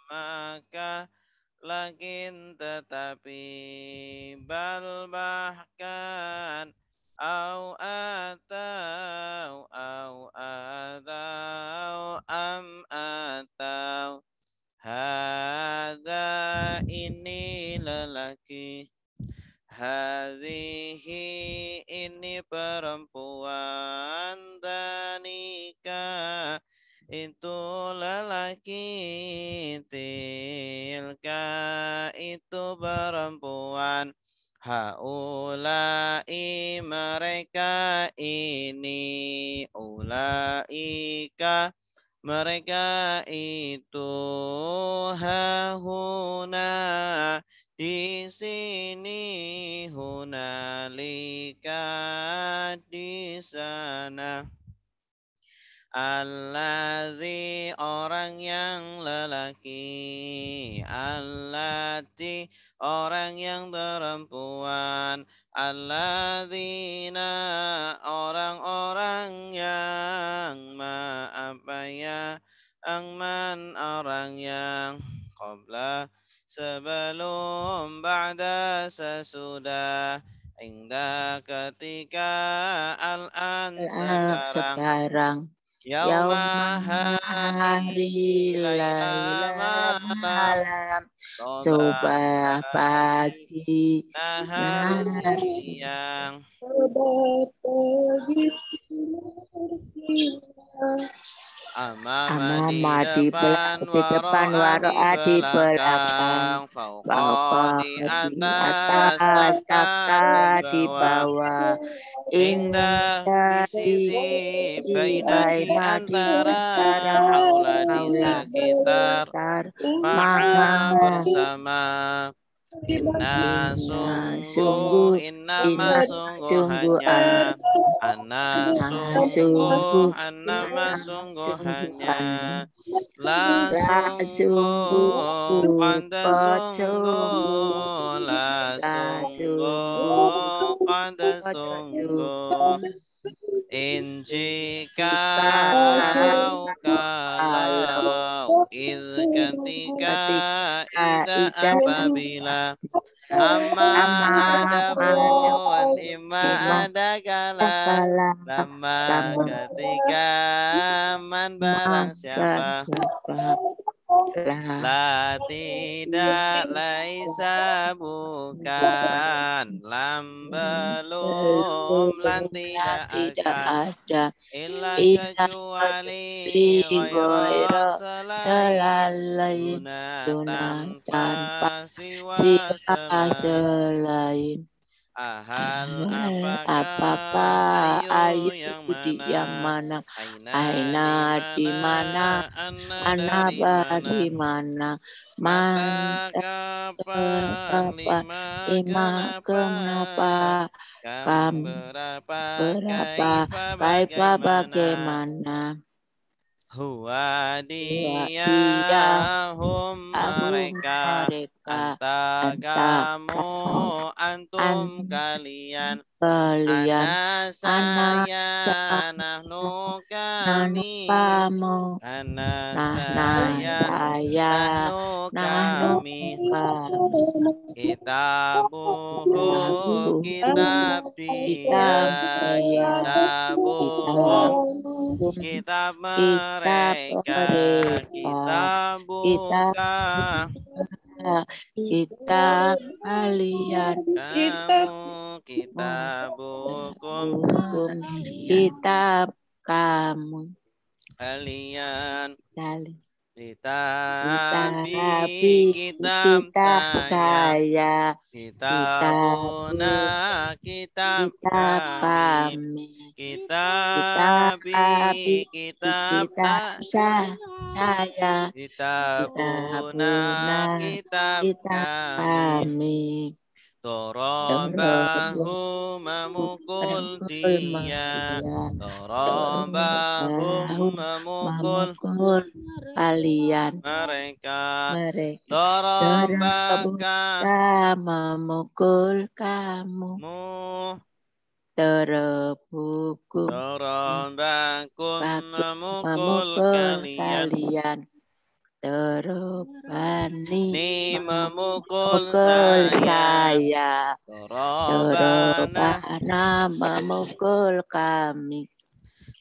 maka lakin tetapi bal bahkan au atau atau hadza ini lelaki hadhihi ini perempuan danika itu lelaki tilka itu perempuan haulai mereka ini ulaika mereka itu hahuna di sini hunalika di sana alladzi orang yang lelaki allati orang yang perempuan alladzina orang-orang yang apa ya angman orang yang qabla sebelum ba'da sesudah indah ketika al-an sekarang sekarang yauma hari laila malam malam sobah subah pagi nahar nahar siang amama di amama di depan depan waro'a di waro'a di belakang belakang fauqa bawah di di atas atas taka di taka di bawah bawah indah di indah sisi di baina di baina di antara antara haula di haula sekitar tar ma'a maha bersama Inna inna sungguh sungguh innama inna sungguh sungguh hanya Anna sungguh sungguh annama sungguh sungguh hanya hanya La la sungguh sungguh Qanda sungguh sungguh La la sungguh sungguh Qanda sungguh sungguh In jika jika kalau kalau ketika ida ida apabila amma ama ada adapun imma ima ada kala kala lama lama ketika man barang dan siapa siapa lah La tidak laisa bukan lam belum lan belumlah tidak tidak akan ada illa illa kecuali goiro ghaira selain selain duna tuna tanpa tanpa siwa siapa selain selain ahal apakah apakah ayu ayu yang yang mana mana di aina di mana mana anna mana dari mana di mana mata mantap kapan kenapa lima lima kenapa kenapa kam kam berapa berapa kaifa kaifa bagaimana bagaimana huwa dia dia hum ahum mereka mereka anta anta kamu kamu antum kalian kalian ana anak saya saya nahnu nanu kami kamu ana nah saya saya nahnu nanu kami kami kitabuhu tabuhu kitab kitab dia dia kitabuhum kitab kitab kitab mereka mereka kitab kitab buka kitab kalian kamu oh, kitab bukum hukum kitab kamu kalian kali Kitabi tapi kitab kitab saya saya Kitabuna kitabun kitab kitab kami kami Kitabi kitabi kitab kitab saya Kitabuna kitabuna kitab kitab kami kami Dorobahu Dorobu memukul merengkul dia dia Dorobahu Dorobahu memukul memukul kalian mereka mereka Dorobaka Dorobuka memukul kamu mu Dorobukum Dorobakum Bakum memukul memukul kalian kalian Terobani Ni memukul memukul saya. saya. Dorobana. Terobana memukul kami.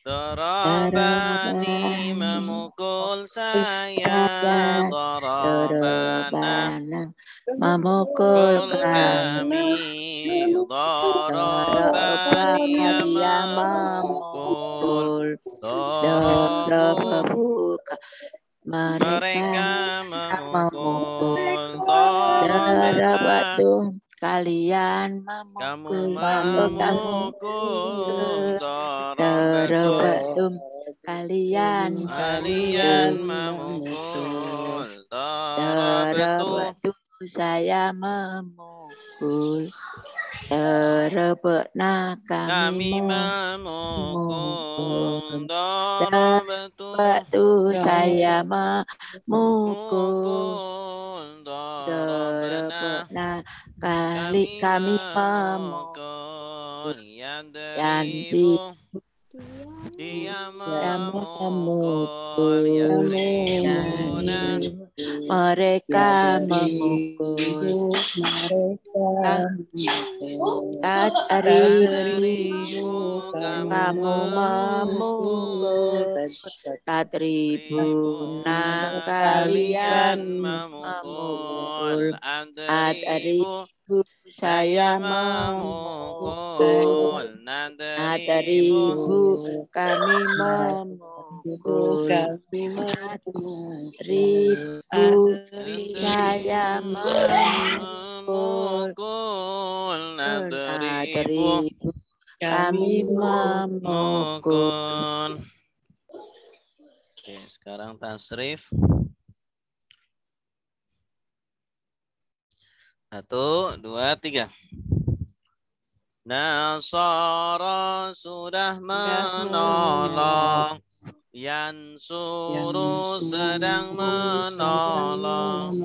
Dorobani memukul saya. Dorobana. Terobana memukul Kul kami. kami. Dorobani Dia memukul. memukul. Dorobu. Mereka memukul. memukul. Dorobana. Tuh kalian Kamu memukul. memukul. Dorobatu. Kalian memukul. Dorobatu. Saya memukul. Terebekna kami memukul. Dorobatu. Dorobatu. Saya memukul. Dorobana. Kami memukul. Yanji Dia memukul. Yadribuna. Mereka memukul. Tatribu. Kamu memukul. Tatribuna kalian memukul. Adribu saya memukul. Nadribu kami memukul. Ribu saya memukul. Nadribu kami memukul. Oke, sekarang tasrif. 1, 2, 3. Nasara sudah menolong. Yansuru sedang menolong.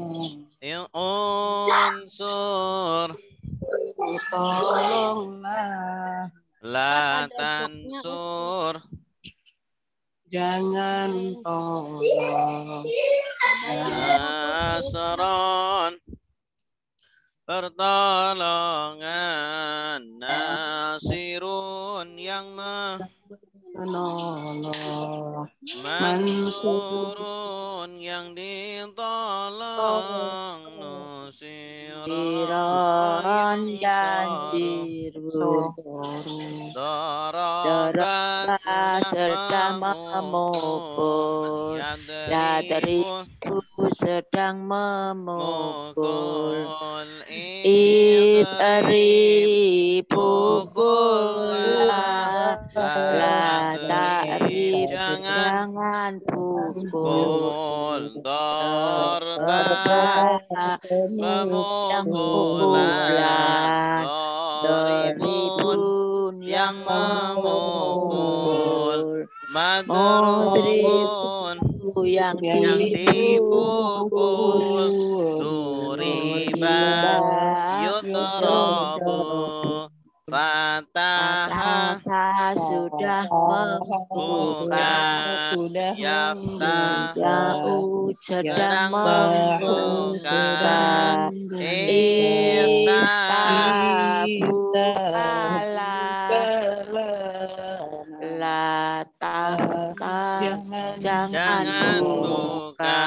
Unsur. Tolonglah. La tansur. Jangan tolong. Nasron. Pertolongan. Nasirun yang menolong. Mansurun yang ditolong. Nusiron janjirun. Doroba sedang memukul. Yadribu sedang memukul. Itri pukullah. La ta'rif jangan pukul. Dorba memukulan. Doribun yang memukul. Madrubun yang dipukul. Duriba yutrabu. Fataha sudah membuka. Yaftah sedang membuka. Iftah bukalah. Jangan buka.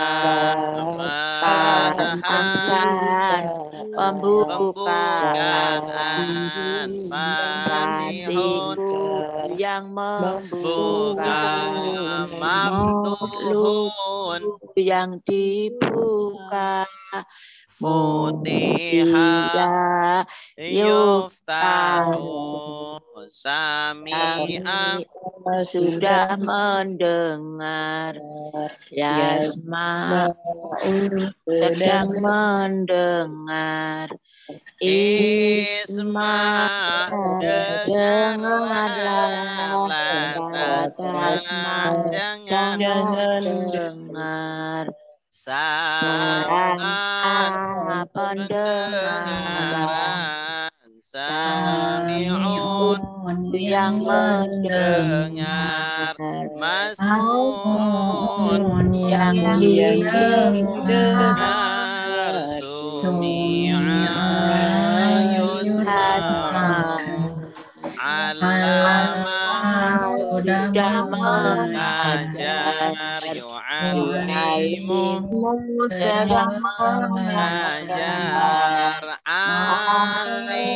Aksan pembukaan. Fatihun yang membuka. Maftuhun yang dibuka. Futiha yuftahu. Sami'a sudah mendengar. Yasma sedang mendengar. Isma dengarlah. Tasma jangan dengar. Sam'a pendengaran. Sami'un yang mendengar, Masmu'un yang didengar, Sumi'a yusma, Alama sudah mengajar, Yu'allimu sedang mengajar, Alim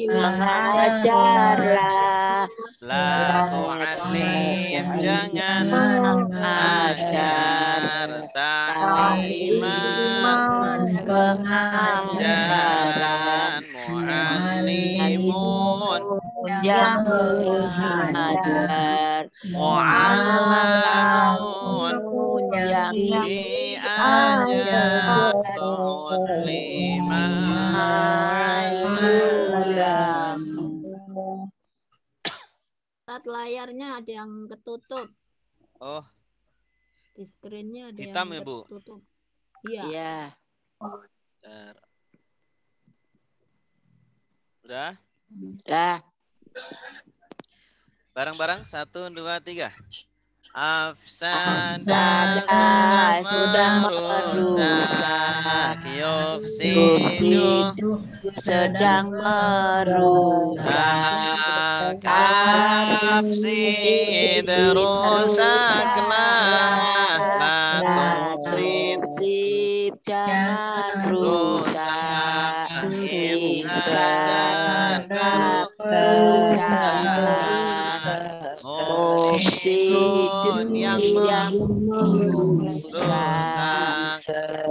mengajarlah La tu'alim jangan mengajar, Ta'liman pengajaran, Mu'allimun yang mengajar, Mu'allamun yang diajar, Mu'alliman. Saat layarnya ada yang ketutup. Oh, Di screen-nya ada hitam yang ya, Bu? ketutup. Iya. ya. Bentar. Udah? Dah. Bareng-bareng 1, 2, 3. Afsada sudah merusak, yufsidu sedang merusak, afsid rusaklah, la tufsid jangan rusak, ifsadan rusak, mufsidun yang merusak,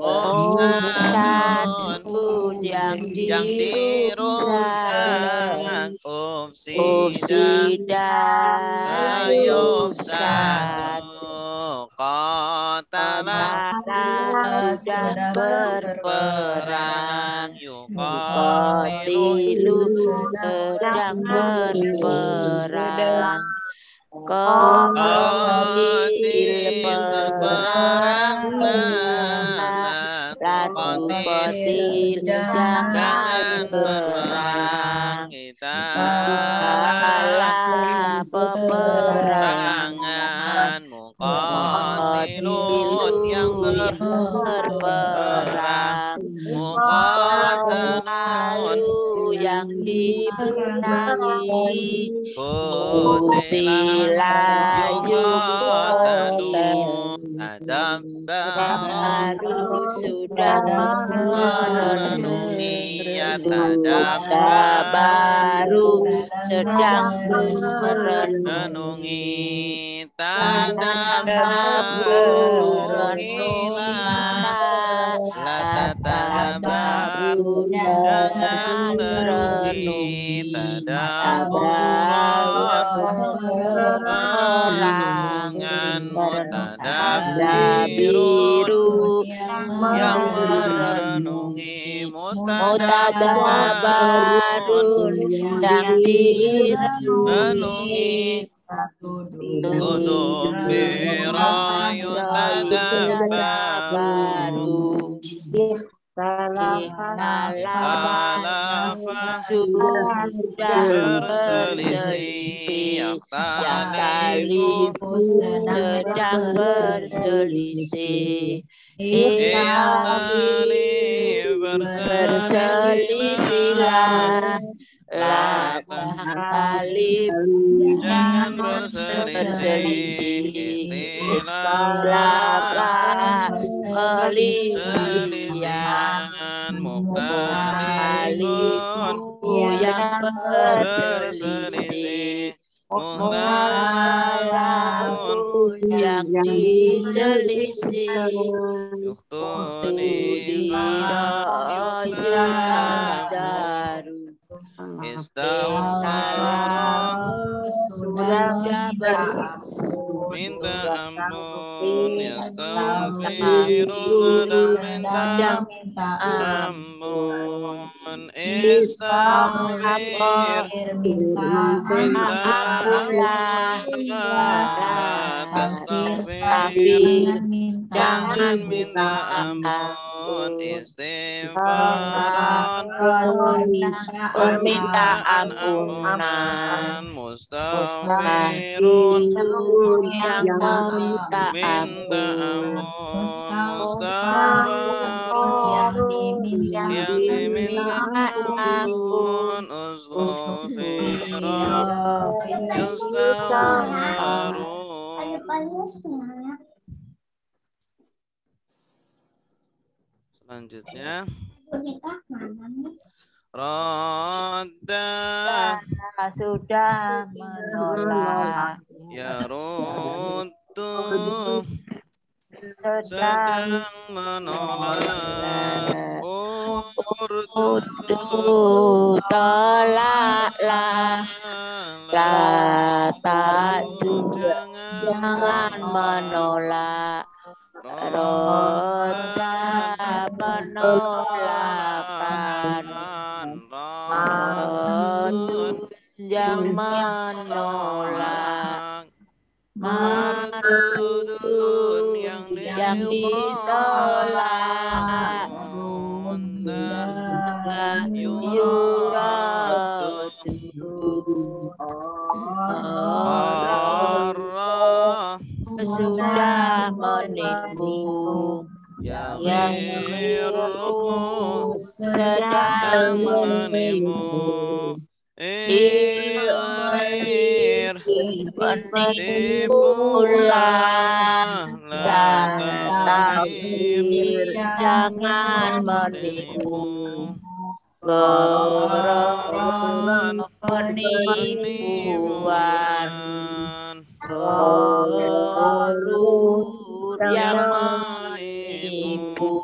mufsadun yang dirusak, ufsida yufsad, qatala sudah berperang, yuqatilu sedang berperang, qatil perang benar, Latu qatil jangan berperang, kita kalah peperangan, muqatilun yang berperang, muqatalun yang diperangi, kutila yuqatalun baru sudah merenungi, baru sedang merenungi, Latadabaru jangan merenungi, tadaburan perenungan, mutadabbirun yang merenungi, mutadabarun yang direnungi, tudubbira yutadabaru, sudah berselisih, sedang berselisih, berselisihlah, jangan berselisih, perselisihan, mukhtalifun yang berselisih, mukhtalafun yang diselisih, daru sudah minta ampun, yastaghfiru sedang minta ampun, istaghfir minta ampunlah, tastaghfir jangan Dengan minta ampun, istighfaran, permintaan ampunan, mustaghfirun, yang meminta minta ampun, ampun, mustaghfarun, yang diminta ampun, ustoghfirun, yustaghfarun. Selanjutnya, Radda sudah menolak, ya Rutu sedang sedang menolak Urtu tolaklah, jangan menolak, Roda penolakan, yang menolak, Mardudun yang ditolak, yuratu Arra sudah menipu, Yawiru sedang menipu Ilir penipulah, Latakir jangan menipu, gara penipuan, gurur yang menipu,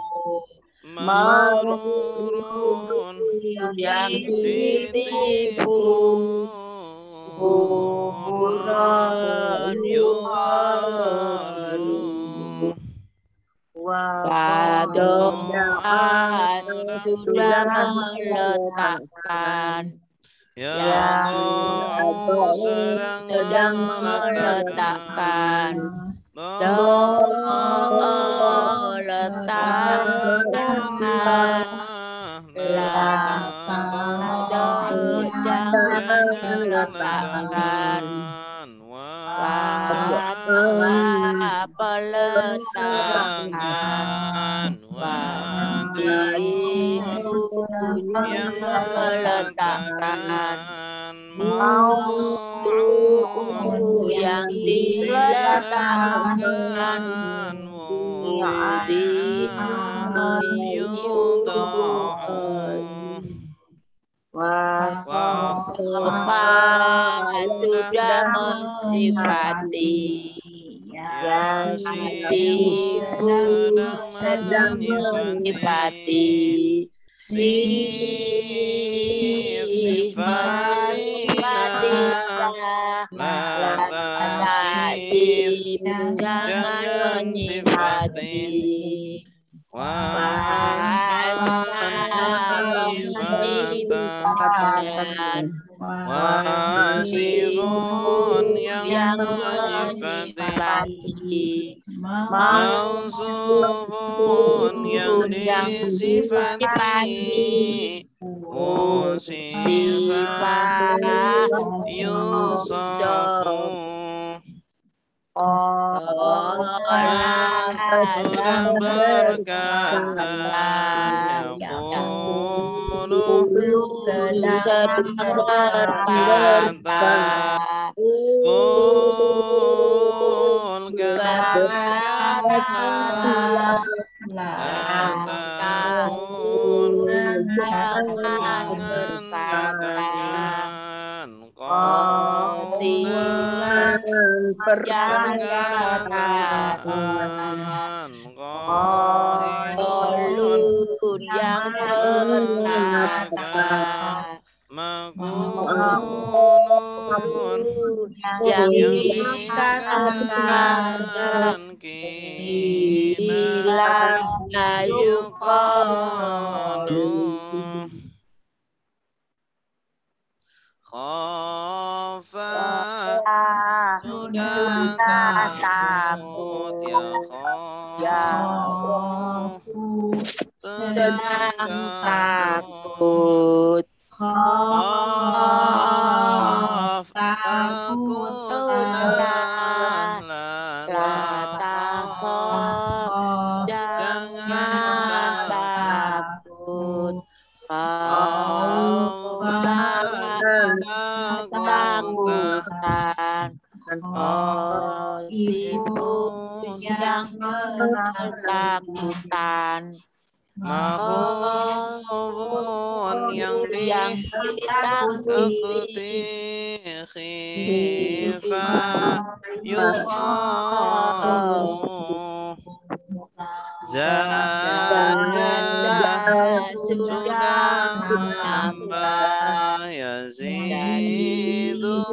Marurun yang ditipu buron yuwaru, Padoa sudah meletakkan, Ya Allah sedang meletakkan, letakkan, jangan letakkan, peletakan, yang meletakkan, yang diletakkan, sudah mensifati, Sifu sedang mensifati, jangan menyifati, Wasifun yang menyifati, Mausufun yang disifati, Sifat Yusofu sudah berkata, sedang berkata, jangan berkatakan, Kolun yang berkata, Makunun yang dikatakan kina yuqalu khafa sudah takut ya sedang takut. Takutlah, takut, jangan takut. Takutan, itu yang ketakutan. Mahfun yang ditakuti, khifah yukhafu zada sudah menambah yazidu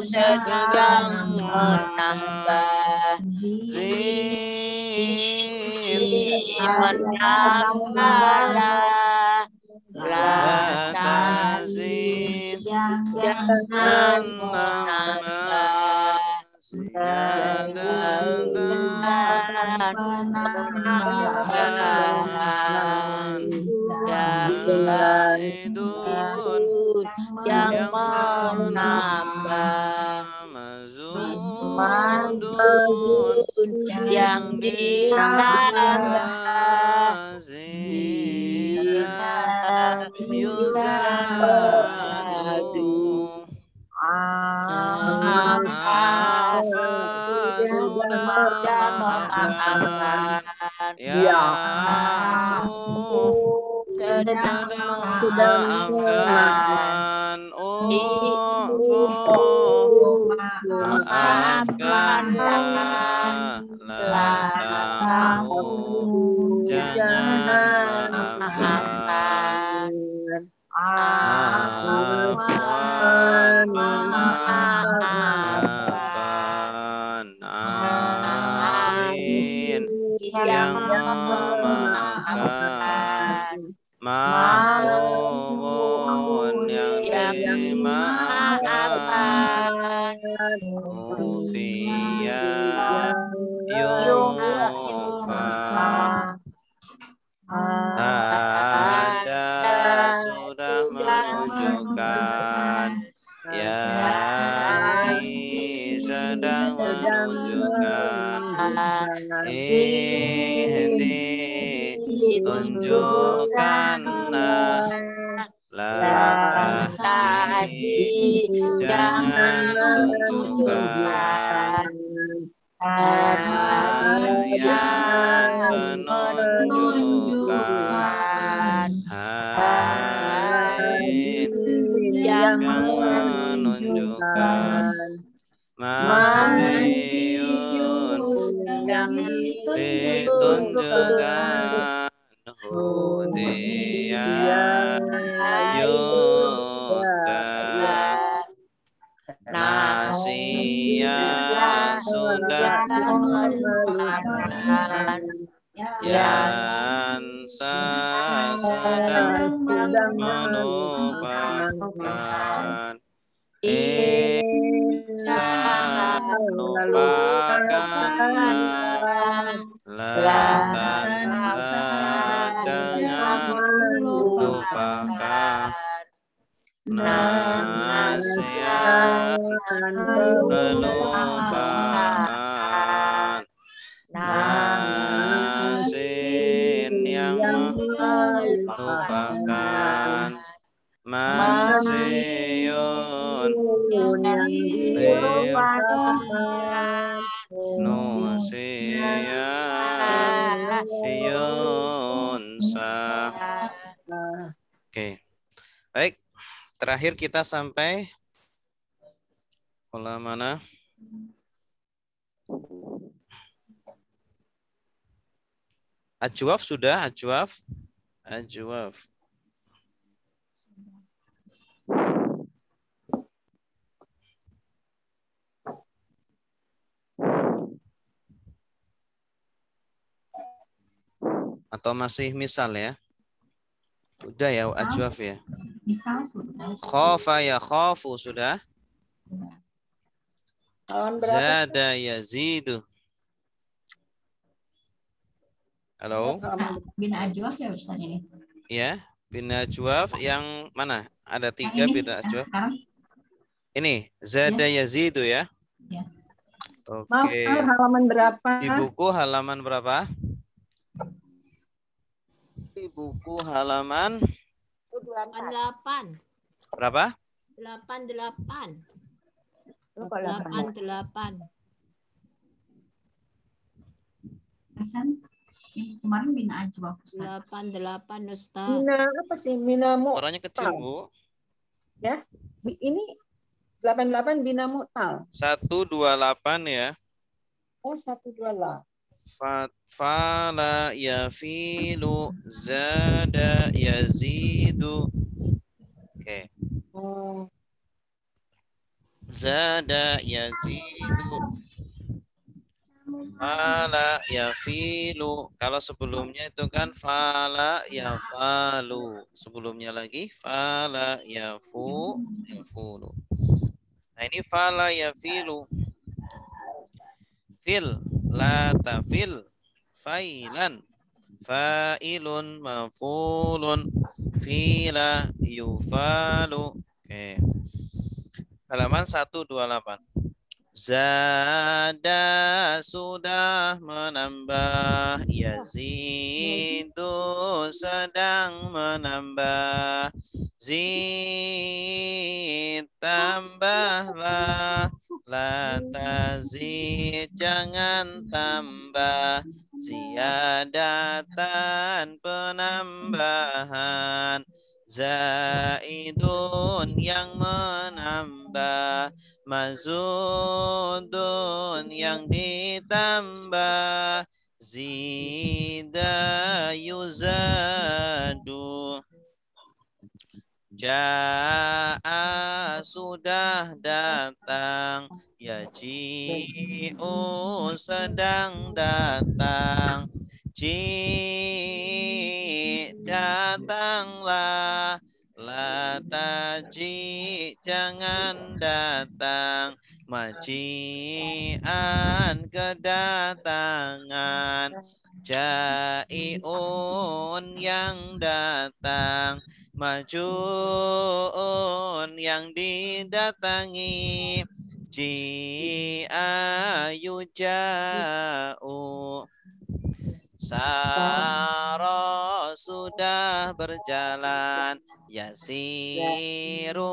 sedang menambah, menambah, tazid jangan menambah, penambahan, zaidun yang menambah, mazudun yang ditambah, zida yuzadu afa sudah memaafkan yafu sedang memaafkan maafkanlah la tahu jangan maafkan afwan pemaafan afin yang memaafkan ma'fun yang dimaafkan ufiya yufa ada sudah menunjukkan yani sedang menunjukkan tunjukkanlah tadi jangan tunjukkan ayat penunjukan haid yang menunjukkan mahyun yang ditunjukkan hudiyah yuda nasia sudah melupakan yansa sedang melupakan insan lupakanlah latansa jangan lupakan nasihat melupakan nasin yang melupakan masiyun yang dilupakan nusiya yunsa. Oke, baik. Terakhir kita sampai pola mana? Ajwaf sudah, ajwaf. Ajwaf. Atau masih misal ya? Udah ya, ajwaf ya. Misal sudah. Khofa ya khofu sudah. Tahun berapa? Zada yazidu. Halo? Bin Ajwaf ya Ustaz ini. Ya, bin Najwaf yang mana? Ada Yang 3 ini bin yang Najwaf. sekarang. Ini Zada Yazidu ya. Ya. Maaf, Oke. halaman berapa? Di buku halaman berapa? Di buku halaman 8. berapa? 88. Lu kok 8? 88. Hasan. Kemarin Bin Ajwaf Ustaz. 88 Ustaz. Mina apa sih? Mina Suaranya kecil, Mu'tal. Bu. Ya. Ini 88 Bina Mu'tal. 128 ya. Oh, 128. Fala yafilu zada yazidu. Oke. Oh, Zada yazidu. Fala yafilu. Kalau sebelumnya itu kan fala yafalu. Sebelumnya lagi fala yafulu. Nah, ini fala yafilu. Fil la tafil failan fa'ilun mafulun fila yufalu. Oke. Halaman 128. Zada sudah menambah, yazidu sedang menambah, zid tambahlah, la tazid jangan tambah, ziyadatan penambahan, zaidun yang menambah, mazudun yang ditambah, zida yuzadu. Ja'a sudah datang, yaji'u sedang datang, ji datanglah, la taji jangan datang, maji'an kedatangan, jai'un yang datang, maju'un yang didatangi, ji'a yuja'u. Saro sudah berjalan, yasiru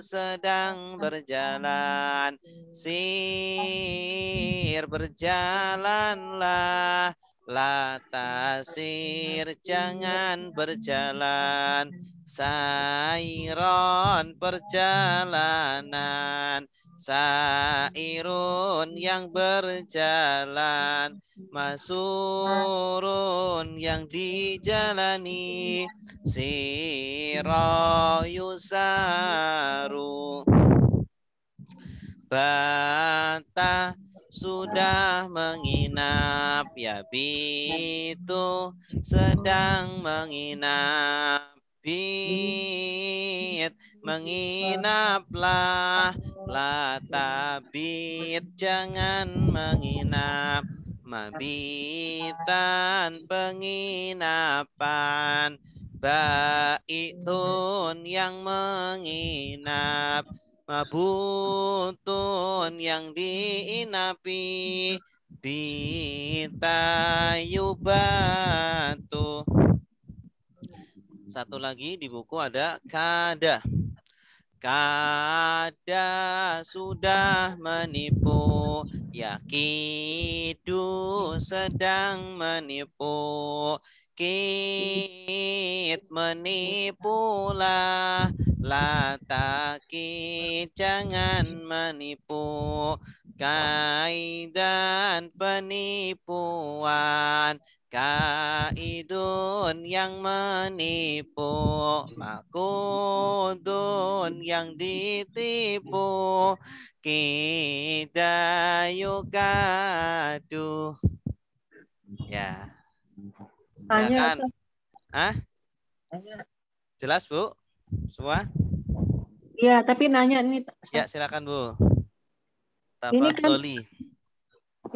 sedang berjalan, sir berjalanlah, la tasir jangan berjalan, sairon perjalanan, sairun yang berjalan, masurun yang dijalani, siro yusaru. Bata sudah menginap, yabitu sedang menginap, bit menginaplah, la tabit jangan menginap, mabitan penginapan, baitun yang menginap, mabutun yang diinapi, bitayubatu. Satu lagi di buku ada kada. Kada sudah menipu, yakidu sedang menipu, kit menipulah, la takit jangan menipu, kaidan penipuan, kaidun yang menipu, makudun yang ditipu, kidayukadu. Ya. tanya Silakan. Ustaz. Tanya. Jelas, Bu? Semua? Iya, tapi nanya nih. Ya, silakan, Bu. Ini kan Tafadholi.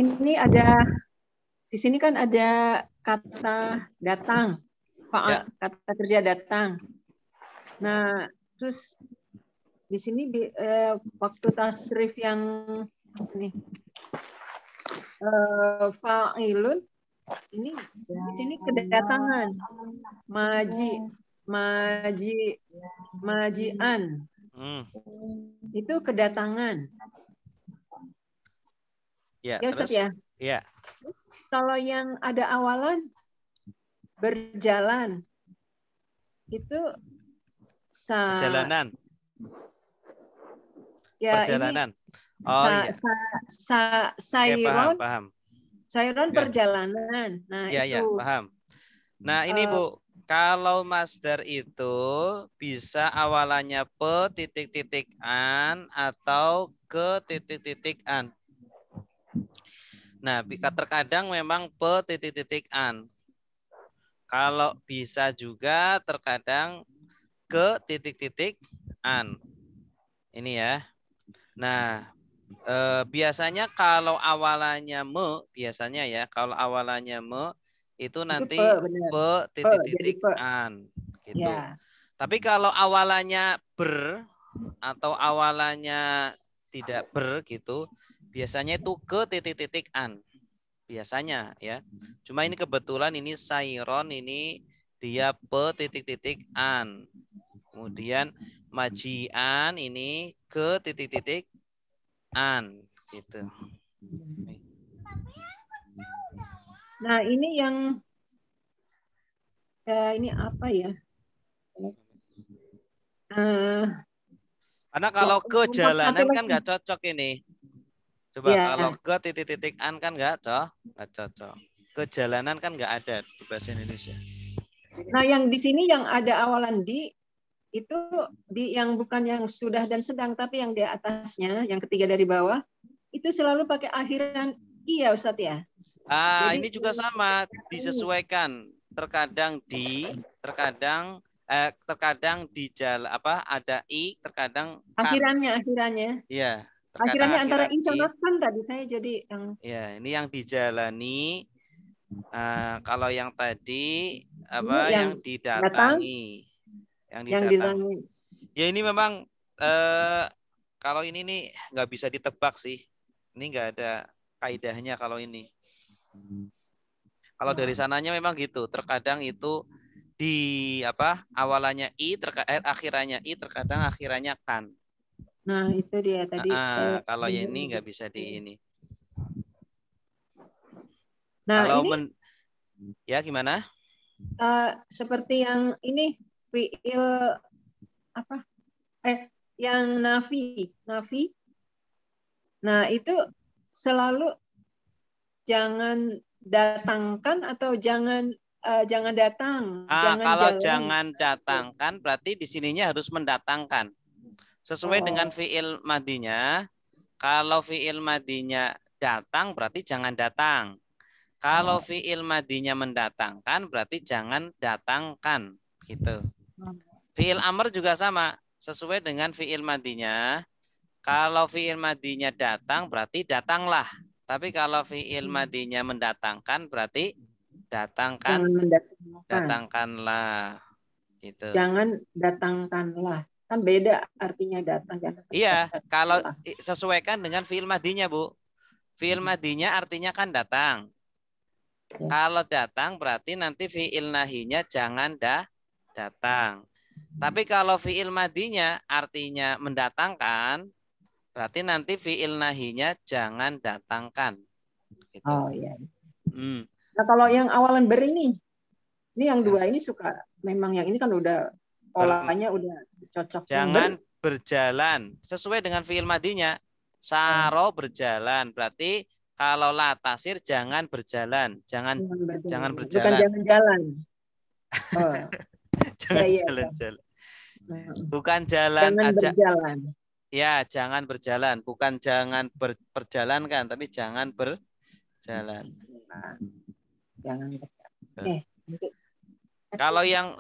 ini ada di sini kan ada kata datang. Ya. Kata kerja datang. Nah, terus di sini waktu tasrif yang ini fa'ilun ini di sini kedatangan. Majian. Itu kedatangan. Ya, Ya Ustaz terus? ya. Ya. Kalau yang ada awalan berjalan itu Perjalanan. Ya, Perjalanan. ini Oh iya. Sayron. Oke, paham. Sayron Ya. perjalanan. Nah, Ya, itu. ya, paham. Nah, ini Bu, kalau masdar itu bisa awalannya pe titik-titik an atau ke titik-titik an. Nah, terkadang memang pe titik-titik an. Kalau bisa juga terkadang ke titik-titik an. Ini ya. Nah, biasanya kalau awalannya me, biasanya ya, kalau awalannya me itu nanti pe titik-titik an gitu. Ya. Tapi kalau awalannya ber atau awalannya tidak ber gitu, biasanya itu ke titik-titik an. Biasanya ya. Cuma ini kebetulan ini sayron ini dia pe titik-titik an. Kemudian majian ini ke titik-titik an gitu. Nah, ini yang ini apa ya? Karena kalau ke jalanan kan nggak cocok ini. Coba ya. kalau ke titik-titik an kan nggak cocok. Ke jalanan kan nggak ada di bahasa Indonesia. Nah, yang di sini yang ada awalan di itu yang bukan yang sudah dan sedang, tapi yang di atasnya, yang ketiga dari bawah, itu selalu pakai akhiran iya Ustadz ya. Jadi, ini juga sama, disesuaikan. Terkadang terkadang di jalan apa ada i, terkadang kan. Akhirannya. Iya. Akhirannya antara i sama kan tadi saya jadi yang. Ya, ini yang dijalani. Kalau yang tadi apa yang didatangi. Yang didatangi. Ya ini memang kalau ini nih nggak bisa ditebak sih. Ini nggak ada kaidahnya kalau ini. Kalau dari sananya memang gitu. Terkadang itu di apa awalannya i, akhirannya i, terkadang akhirannya kan. Nah itu dia tadi. Kalau ini nggak bisa di ini. Nah kalau ini ya gimana? Seperti yang ini fiil apa? Yang nafi. Nah itu selalu jangan datangkan atau jangan datang. Kalau jangan datangkan berarti di sininya harus mendatangkan. Sesuai dengan fiil madinya. Kalau fiil madinya datang berarti jangan datang. Kalau fiil madinya mendatangkan berarti jangan datangkan gitu. Fiil amr juga sama, sesuai dengan fiil madinya. Kalau fiil madinya datang berarti datanglah. Tapi kalau fiil madinya mendatangkan berarti datangkanlah. Gitu. Jangan datangkanlah. Kan beda artinya datang. Iya, kalau sesuaikan dengan fiil madinya, Bu. Fiil madinya artinya kan datang. Kalau datang berarti nanti fi'il nahinya jangan datang. Tapi kalau fi'il madinya artinya mendatangkan, berarti nanti fi'il nahinya jangan datangkan. Gitu. Oh iya. Nah kalau yang awalan ber ini yang dua ini suka, memang yang ini kan udah polanya udah cocok. Jangan berjalan sesuai dengan fi'il madinya. Saro berjalan berarti kalau latasir jangan berjalan, jangan berjalan. Bukan jalan-jalan. Jangan jalan-jalan. Bukan jalan jangan aja. Berjalan. Ya, jangan berjalan, bukan jangan berjalan kan, tapi jangan berjalan. Jangan berjalan. Kalau yang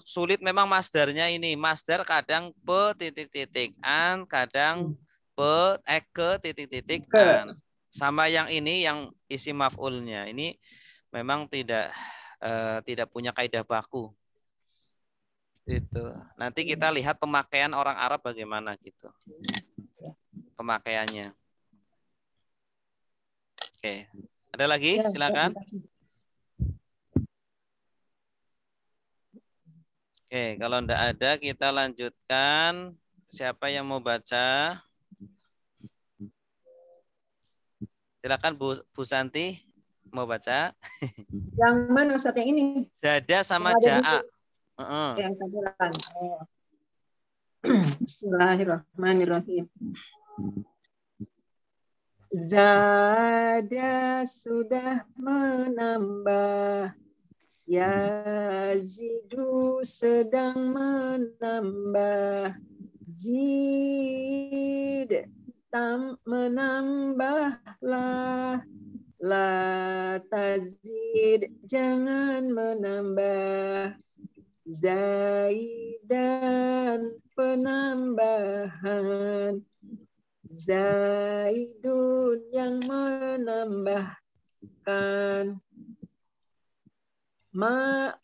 sulit memang masdarnya ini. Masdar kadang pe titik-titik an, kadang ke titik-titik an. Sama yang ini yang isi maf'ulnya. Ini memang tidak punya kaidah baku. Itu. Nanti kita lihat pemakaian orang Arab bagaimana gitu. Pemakaiannya. Oke. Ada lagi? Ya, Silakan. terima kasih. Oke, kalau enggak ada kita lanjutkan. Siapa yang mau baca? Silakan Bu Santi mau baca. Yang mana Ustaz yang ini? Jada sama Yang ada di ja'a. Heeh. yang tampilan. Oh. Bismillahirrahmanirrahim. Zada sudah menambah, yazidu sedang menambah, zid menambahlah, la tazid jangan menambah, zaidan penambahan, zaidun yang menambahkan,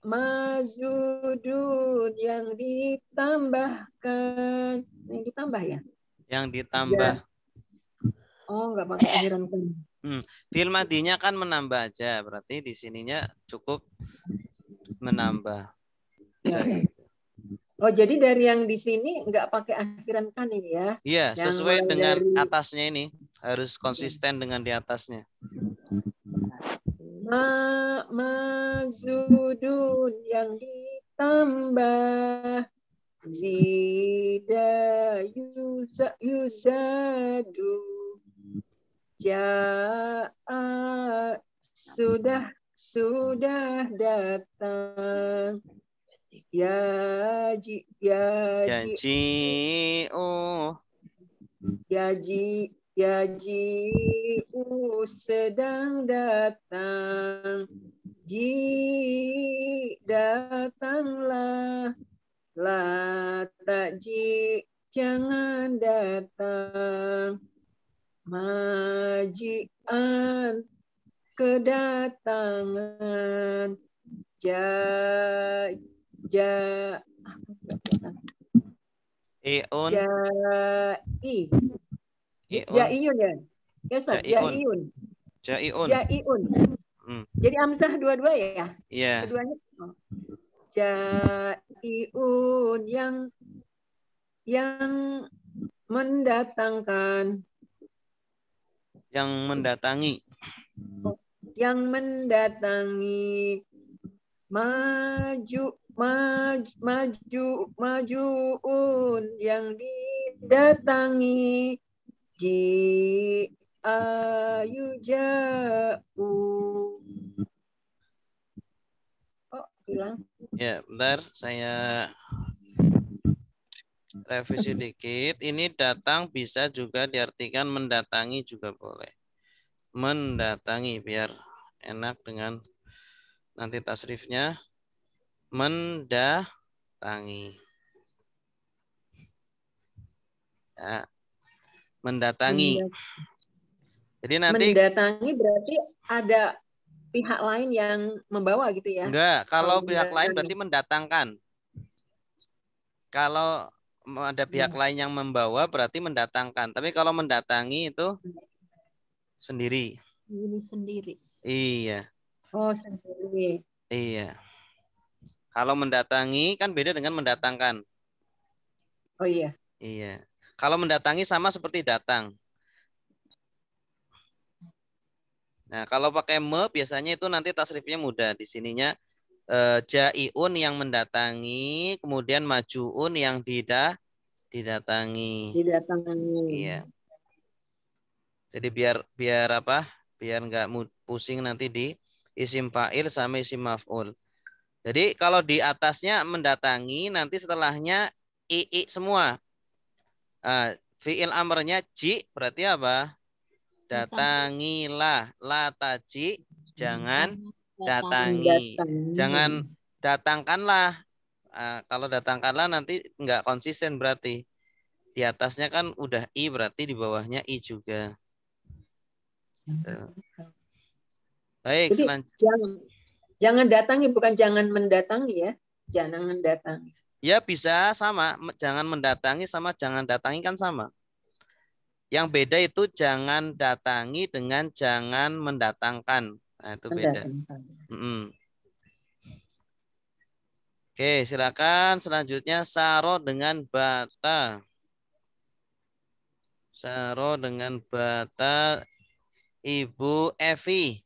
mazudun yang ditambahkan. Yang ditambah ya? Yang ditambah. Oh, enggak pakai akhiran kan. Fi'il madinya kan menambah aja, berarti di sininya cukup menambah. Ya. Oh, jadi dari yang di sini enggak pakai akhiran kan ini ya? Iya, Yang sesuai mulai dengan dari atasnya ini. Harus konsisten dengan di atasnya. mazudun yang ditambah, zida yuzadu, ja'a sudah datang, yaji sedang datang, ji datanglah, la takji jangan datang, majian kedatangan, I'un. Jaiun ya? Ya Ustaz, jaiun. Jaiun. Jadi amzah dua-dua ya? Iya. Keduanya. Oh. Jaiun yang mendatangkan. Yang mendatangi. Yang mendatangi. Majuun yang didatangi, yuja'u. Oh, hilang. Ya, bentar saya revisi dikit. Ini datang bisa juga diartikan mendatangi juga boleh. Mendatangi biar enak dengan nanti tasrifnya. Mendatangi. Ya. Mendatangi. Jadi nanti mendatangi berarti ada pihak lain yang membawa gitu ya? Enggak, kalau pihak lain berarti mendatangkan. Kalau ada pihak lain yang membawa berarti mendatangkan. Tapi kalau mendatangi itu sendiri. Ini sendiri. Iya. Oh, sendiri. Iya. Kalau mendatangi kan beda dengan mendatangkan. Oh iya. Iya. Kalau mendatangi sama seperti datang. Nah, kalau pakai me biasanya itu nanti tasrifnya mudah. Di sininya jaiun yang mendatangi, kemudian majuun yang didatangi. Iya. Jadi biar apa? Biar nggak pusing nanti di isim fa'il sama isim maf'ul. Jadi kalau di atasnya mendatangi, nanti setelahnya i semua. Fi'il amrnya ji berarti apa? Datangilah, la taji, jangan datangi. Jangan datangkanlah. Kalau datangkanlah nanti nggak konsisten berarti. Di atasnya kan udah i berarti di bawahnya i juga. Baik, Jadi jangan datangi, bukan jangan mendatangi ya. Jangan mendatangi. ya bisa sama, jangan mendatangi sama jangan datangi kan sama. Yang beda itu jangan datangi dengan jangan mendatangkan. Nah, itu beda. Oke, silakan selanjutnya Saro dengan bata. Saro dengan bata, Ibu Evi.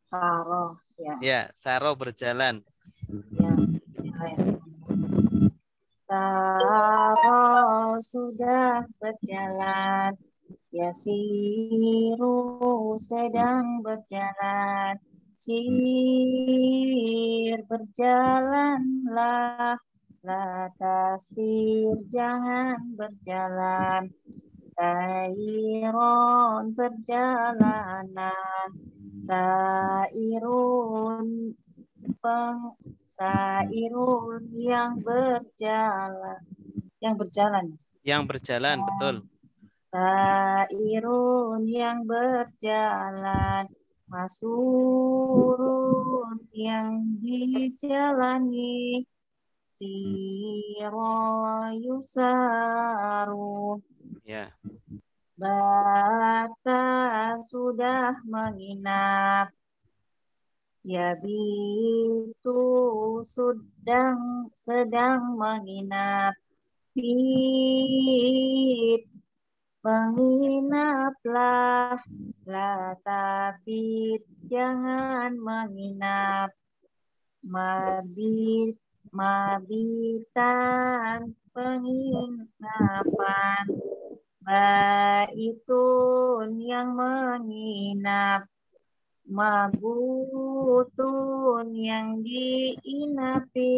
Saro, ya. Ya, Saro berjalan. Ya. Saro sudah berjalan. Yasiru sedang berjalan. Sir berjalanlah. La tasir jangan berjalan. Sairon perjalanan. Sairun sairun yang berjalan. Yang berjalan, betul. Sairun yang berjalan. Masurun yang dijalani. Siro yusaru. Ya. Bata sudah menginap. Yabitu sedang menginap. Bit menginaplah. La tabit jangan menginap. Mabitan penginapan. Baitun yang menginap. Mabutun yang diinapi.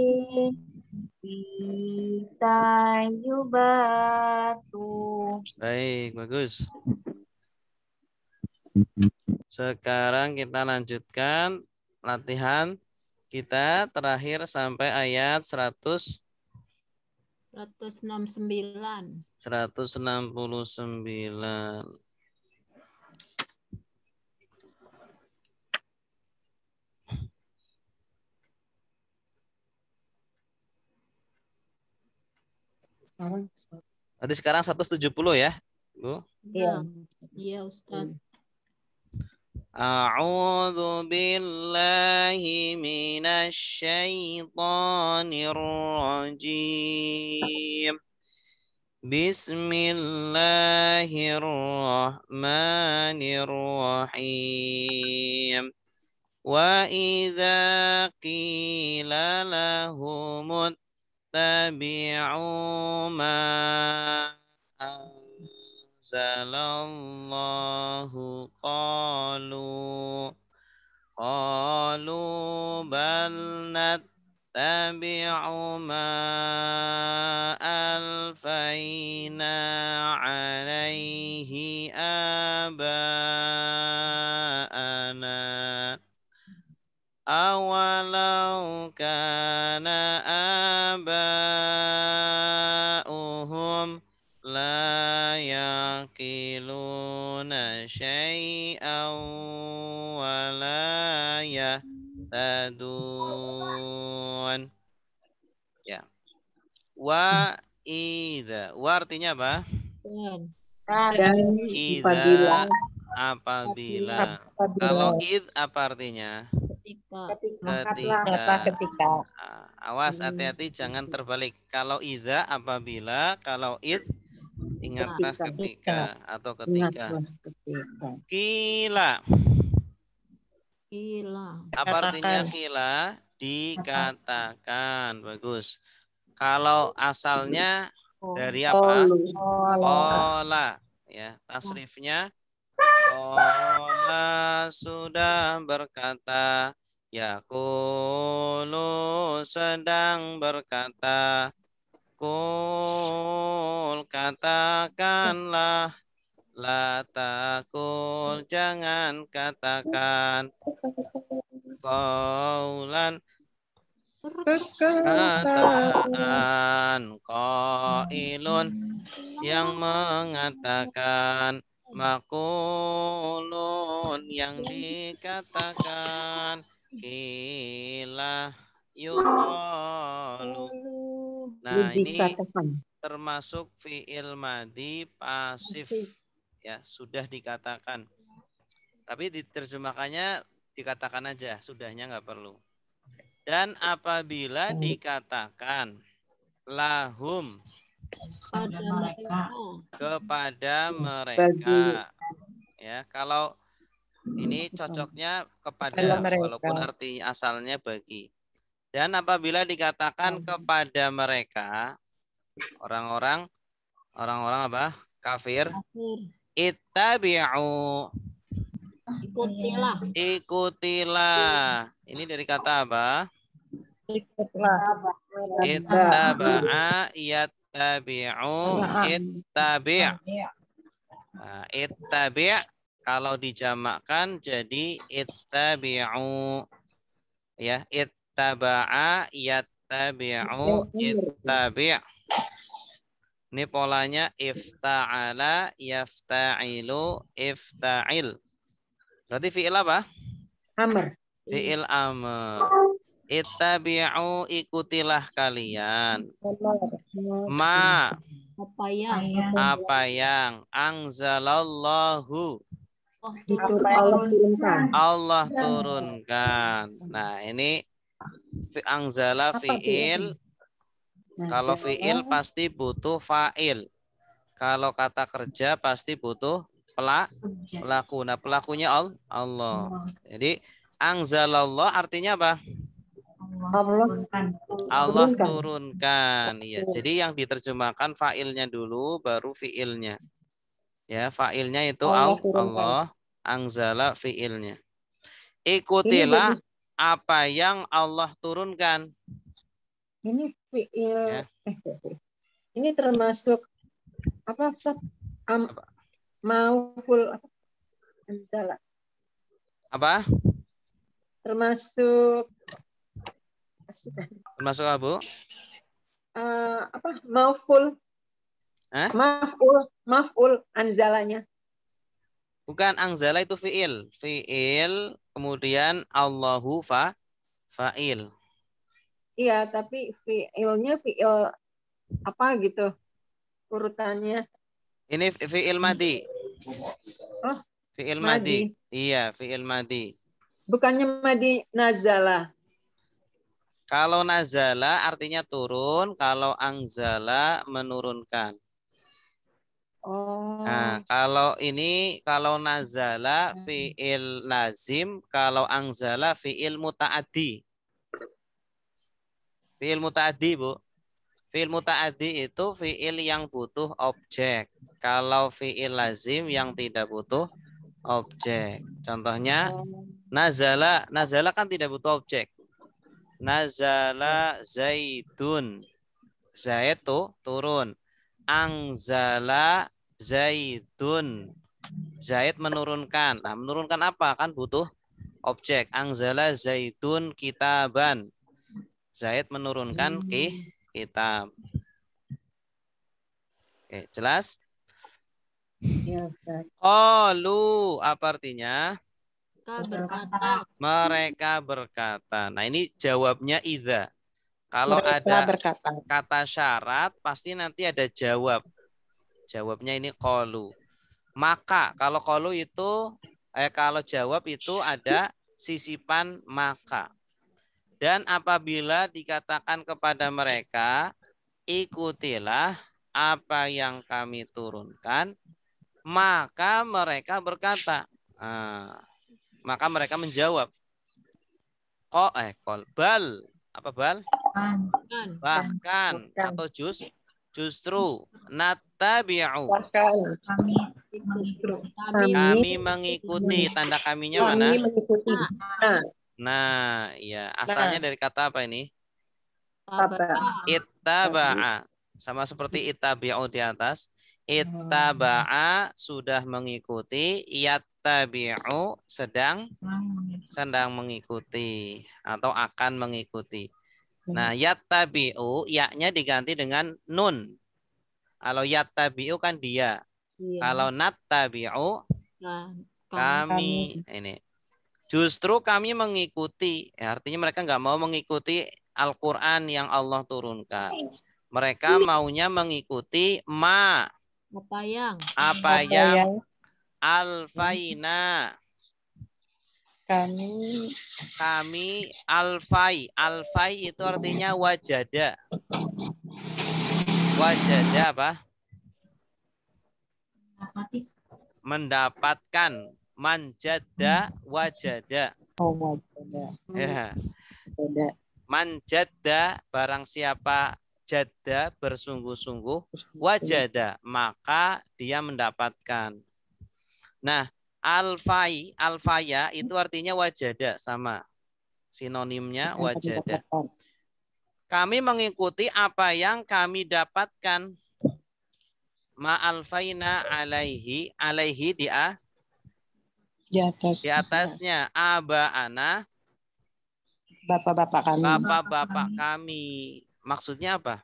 Bitayu batu. Baik, bagus. Sekarang kita lanjutkan latihan kita terakhir sampai ayat 169. 169. Berarti sekarang 170 ya, Bu? Iya. Iya, Ustaz. A'udzu billahi minasy syaithanir rajim. Bismillahirrahmanirrahim. Wa idza qila lahum tabi'u ma anzalallahu qalu bal nattabi'u ma alfaina alaihi aba'ana awalau kana aba'uhum la yaqiluna syai'an wa la yahtadun. Ya. Wa idza. Wa artinya apa? Dan Idza apabila. Kalau id apa artinya? Ketika. Nah, awas hati-hati jangan terbalik. Kalau idza apabila, kalau id ingatlah ketika atau ketika. Kila. Apa artinya kila? Dikatakan. Bagus. Kalau asalnya dari apa? Kola. Ya, tasrifnya kola sudah berkata. Yaqulu sedang berkata. Kul katakanlah. La takul jangan katakan. Qaulan kataan. Qailun yang mengatakan. Makulun yang dikatakan. Kila yuqalu. Nah, ini Dikatakan. termasuk fi'il madi pasif. Ya, sudah dikatakan. Tapi diterjemahkannya dikatakan aja, sudahnya nggak perlu. Dan apabila dikatakan lahum Pada mereka. kepada mereka, ya, kalau ini cocoknya kepada, walaupun arti asalnya bagi. Dan apabila dikatakan kepada mereka, orang-orang apa? Kafir. Ittabi'u. Ikutilah. Ini dari kata apa? Ittaba'a yattabi'u. Ittabi'. Nah, ittabi' kalau dijamakkan jadi ittabi'u. Ya, ittaba'a yattabi'u ittabi'. Ini polanya ifta'ala yafta'ilu ifta'il. Berarti fi'il apa? Amr. Fi'il amr. Ittabi'u ikutilah kalian. Ma apa yang anzalallahu Allah turunkan. Nah, ini anzala fi'il. Kalau fi'il pasti butuh fa'il. Kalau kata kerja pasti butuh pelaku. Nah, pelakunya Allah. Jadi anzalallah artinya apa? Allah turunkan. Ya, jadi yang diterjemahkan fa'ilnya dulu baru fi'ilnya. Ya, fa'ilnya itu Allah, anzala fi'ilnya. Ikutilah apa yang Allah turunkan. Ini fi'il. Ya. Ini termasuk apa, Ustaz? Mauful apa? Anzala. Apa? Termasuk apa, Bu? Apa? Mauful. Maf'ul anzalanya. Bukan, anzala itu fi'il. Fi'il kemudian Allahu fa'il. Iya, tapi fi'ilnya fi'il apa gitu urutannya? Ini fi'il madi. Oh, fi'il madi. Iya, fi'il madi. Bukannya madi nazala. Kalau nazala artinya turun, kalau anzala menurunkan. Oh. Nah, kalau nazala fi'il lazim, kalau anzala fi'il muta'addi. Fi'il muta'addi, Bu. Fi'il muta'addi itu fi'il yang butuh objek. Kalau fi'il lazim yang tidak butuh objek. Contohnya nazala kan tidak butuh objek. Nazala zaidun. Zaid tuh turun. Anzala zaidun. Zaid menurunkan. Nah, menurunkan apa? Kan butuh objek. Anzala zaidun kitaban. Zaid menurunkan kitab. Oke, jelas? Ya, Qalu apa artinya? Mereka berkata. Nah, ini jawabnya idza. Kalau ada kata syarat pasti nanti ada jawab. Jawabnya ini qalu. Maka kalau qalu itu kalau jawab itu ada sisipan maka. Dan apabila dikatakan kepada mereka, ikutilah apa yang kami turunkan, maka mereka berkata, maka mereka menjawab, bal, apa bal? Bahkan atau justru natabi'u. Kami mengikuti. Tanda kaminya mana? Nah, ya asalnya dari kata apa ini? Ittaba'a. Sama seperti ittabi'u di atas. Ittaba'a sudah mengikuti, yattabi'u sedang mengikuti atau akan mengikuti. Nah, yattabi'u yaknya diganti dengan nun. Kalau yattabi'u kan dia. Iya. Kalau nattabi'u Nah, kami ini justru kami mengikuti, ya, artinya mereka nggak mau mengikuti Al-Quran yang Allah turunkan. Mereka maunya mengikuti apa yang apa yang alfaina kami alfai itu artinya wajada apa? Mendapatkan. Manjada wajada. oh wajada. Ya. Wajada. Manjada barang siapa jada bersungguh-sungguh, wajada maka dia mendapatkan. Nah, alfaya itu artinya wajada, sama sinonimnya wajada. Kami mengikuti apa yang kami dapatkan. Ma alfaina alaihi dia di atasnya abaana bapak-bapak kami. Bapak-bapak kami. Maksudnya apa?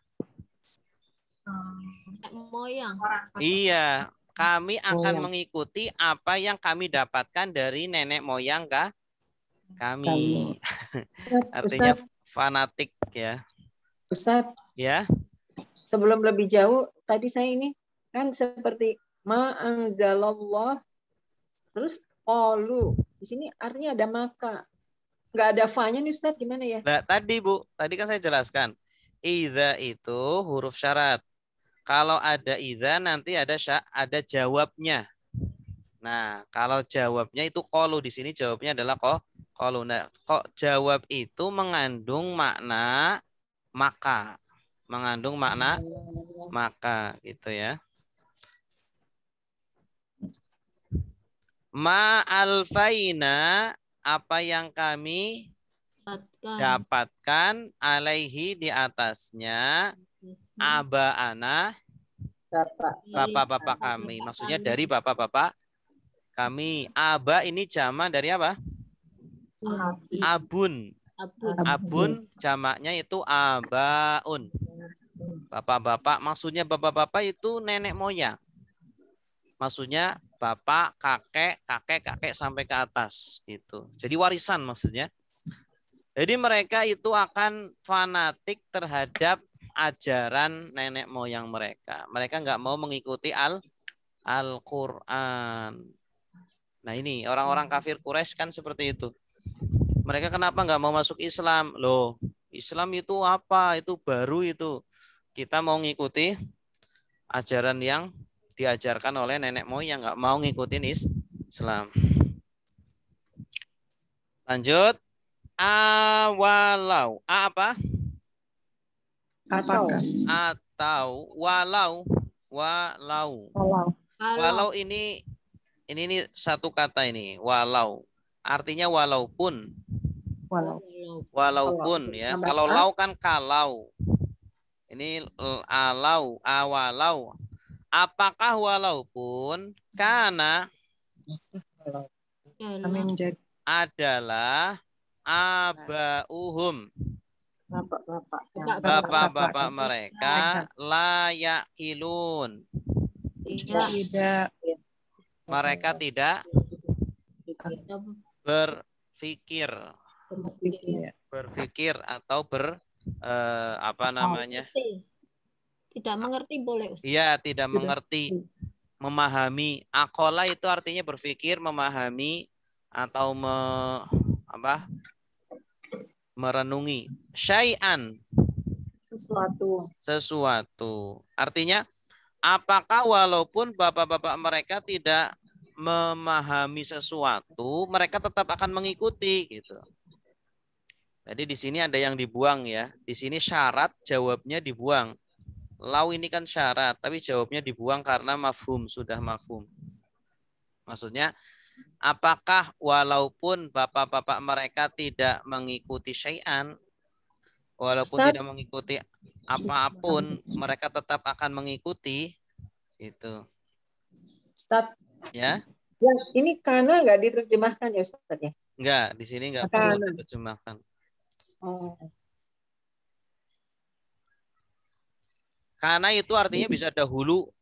moyang? Iya, kami akan Moyang. mengikuti apa yang kami dapatkan dari nenek moyang kami. Artinya fanatik ya. Ustaz, Ya. sebelum lebih jauh, tadi saya ini kan seperti ma'anzalallah, terus qalu. Di sini artinya ada maka. Nggak ada fa-nya nih Ustaz, gimana ya? Nah, tadi Bu, tadi kan saya jelaskan. Idza itu huruf syarat. Kalau ada idza nanti ada jawabnya. Nah, kalau jawabnya itu qalu, di sini jawabnya adalah qalu. Nah, kok jawab itu mengandung makna maka. Mengandung makna maka gitu ya. Ma alfaina apa yang kami dapatkan alaihi di atasnya abaana bapak-bapak kami. Maksudnya dari bapak-bapak kami. Aba ini jama dari apa? Abun. Abun jamaknya itu abaun. Bapak-bapak maksudnya bapak-bapak itu nenek moyang. Maksudnya bapak, kakek sampai ke atas gitu. Jadi warisan maksudnya. Jadi mereka itu akan fanatik terhadap ajaran nenek moyang mereka. Mereka nggak mau mengikuti Al-Quran. Nah ini orang-orang kafir Quraisy kan seperti itu. Mereka kenapa nggak mau masuk Islam? Loh, Islam itu apa? Itu baru itu. Kita mau ngikuti ajaran yang diajarkan oleh nenek moyang, nggak mau ngikutin Islam. Lanjut. Awalau. Apa? Atau walau. Walau ini satu kata ini. Walau. Artinya walaupun. Walaupun ya. Kalau lau kan kalau. Ini awalau. Apakah walaupun karena adalah abauhum bapak-bapak mereka layakilun mereka tidak berpikir atau apa namanya? Tidak mengerti boleh. Iya, tidak mengerti, memahami. Akola itu artinya berpikir, memahami atau merenungi. Syai'an sesuatu. Artinya apakah walaupun bapak-bapak mereka tidak memahami sesuatu, mereka tetap akan mengikuti gitu. Jadi di sini ada yang dibuang ya. Di sini syarat jawabnya dibuang. Lau ini kan syarat, tapi jawabnya dibuang karena mafhum, sudah mafhum. Maksudnya, apakah walaupun bapak-bapak mereka tidak mengikuti syai'an, walaupun tidak mengikuti apapun, mereka tetap akan mengikuti itu. Ustaz. Ya. Yang ini karena nggak diterjemahkan ya Ustaz ya? Enggak, di sini enggak perlu diterjemahkan. Oh. Karena itu artinya bisa dahulu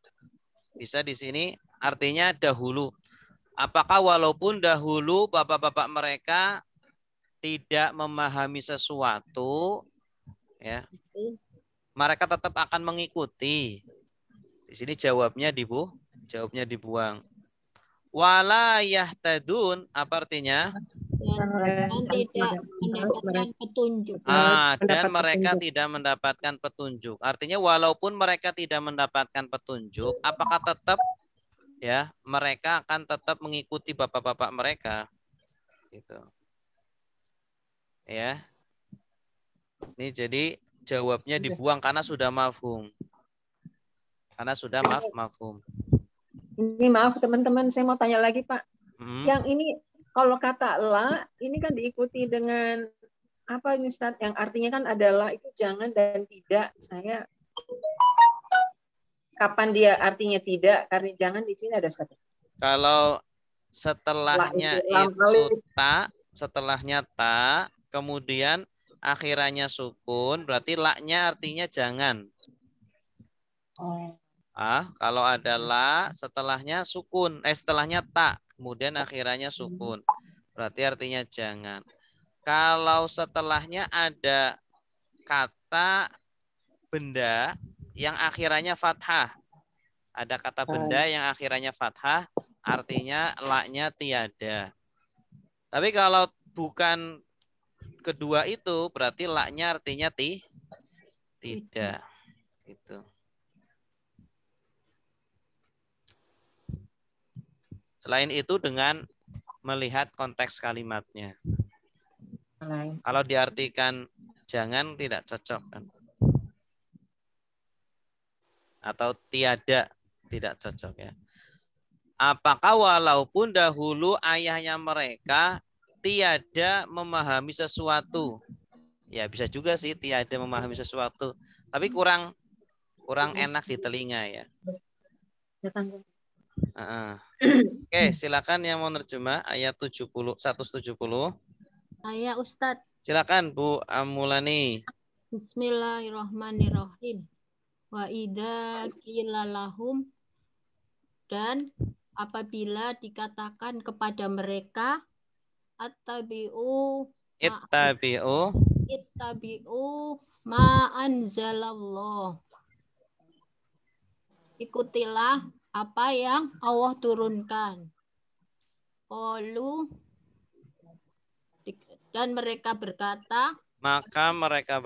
Bisa di sini artinya dahulu. Apakah walaupun dahulu bapak-bapak mereka tidak memahami sesuatu, ya, mereka tetap akan mengikuti. Di sini jawabnya dibuang. Wala yahtadun, apa artinya? Dan tidak mendapatkan petunjuk. Dan mereka tidak mendapatkan petunjuk. Artinya walaupun mereka tidak mendapatkan petunjuk, apakah tetap ya mereka akan tetap mengikuti bapak-bapak mereka, gitu. Ya. Ini jadi jawabnya dibuang karena sudah mafhum. Mafhum. Ini maaf teman-teman, saya mau tanya lagi Pak. Yang ini kalau kata la, ini kan diikuti dengan apa ini Ustaz? Yang artinya kan adalah itu jangan dan tidak. Saya kapan dia artinya tidak? Karena jangan di sini ada Ustaz. Kalau setelahnya setelahnya ta, kemudian akhirannya sukun, berarti la-nya artinya jangan. Kalau ada la, setelahnya sukun, setelahnya ta, kemudian akhirannya sukun, berarti artinya jangan. Kalau setelahnya ada kata benda yang akhirannya fathah, ada kata benda yang akhirannya fathah, artinya la-nya tiada. Tapi kalau bukan kedua itu, berarti la-nya artinya tidak. Gitu. Selain itu dengan melihat konteks kalimatnya. Kalau diartikan jangan tidak cocok kan? Atau tiada tidak cocok ya. Apakah walaupun dahulu ayahnya mereka tiada memahami sesuatu? Ya bisa juga sih tiada memahami sesuatu, tapi kurang enak di telinga ya. Oke, silakan yang mau nerjemah ayat 170. Saya Ustadz. Silakan Bu Amulani. Bismillahirrahmanirrahim. Wa idza qila lahum, dan apabila dikatakan kepada mereka ittabi'u ma anzalallah, ikutilah apa yang Allah turunkan. Qalu, dan mereka berkata, maka mereka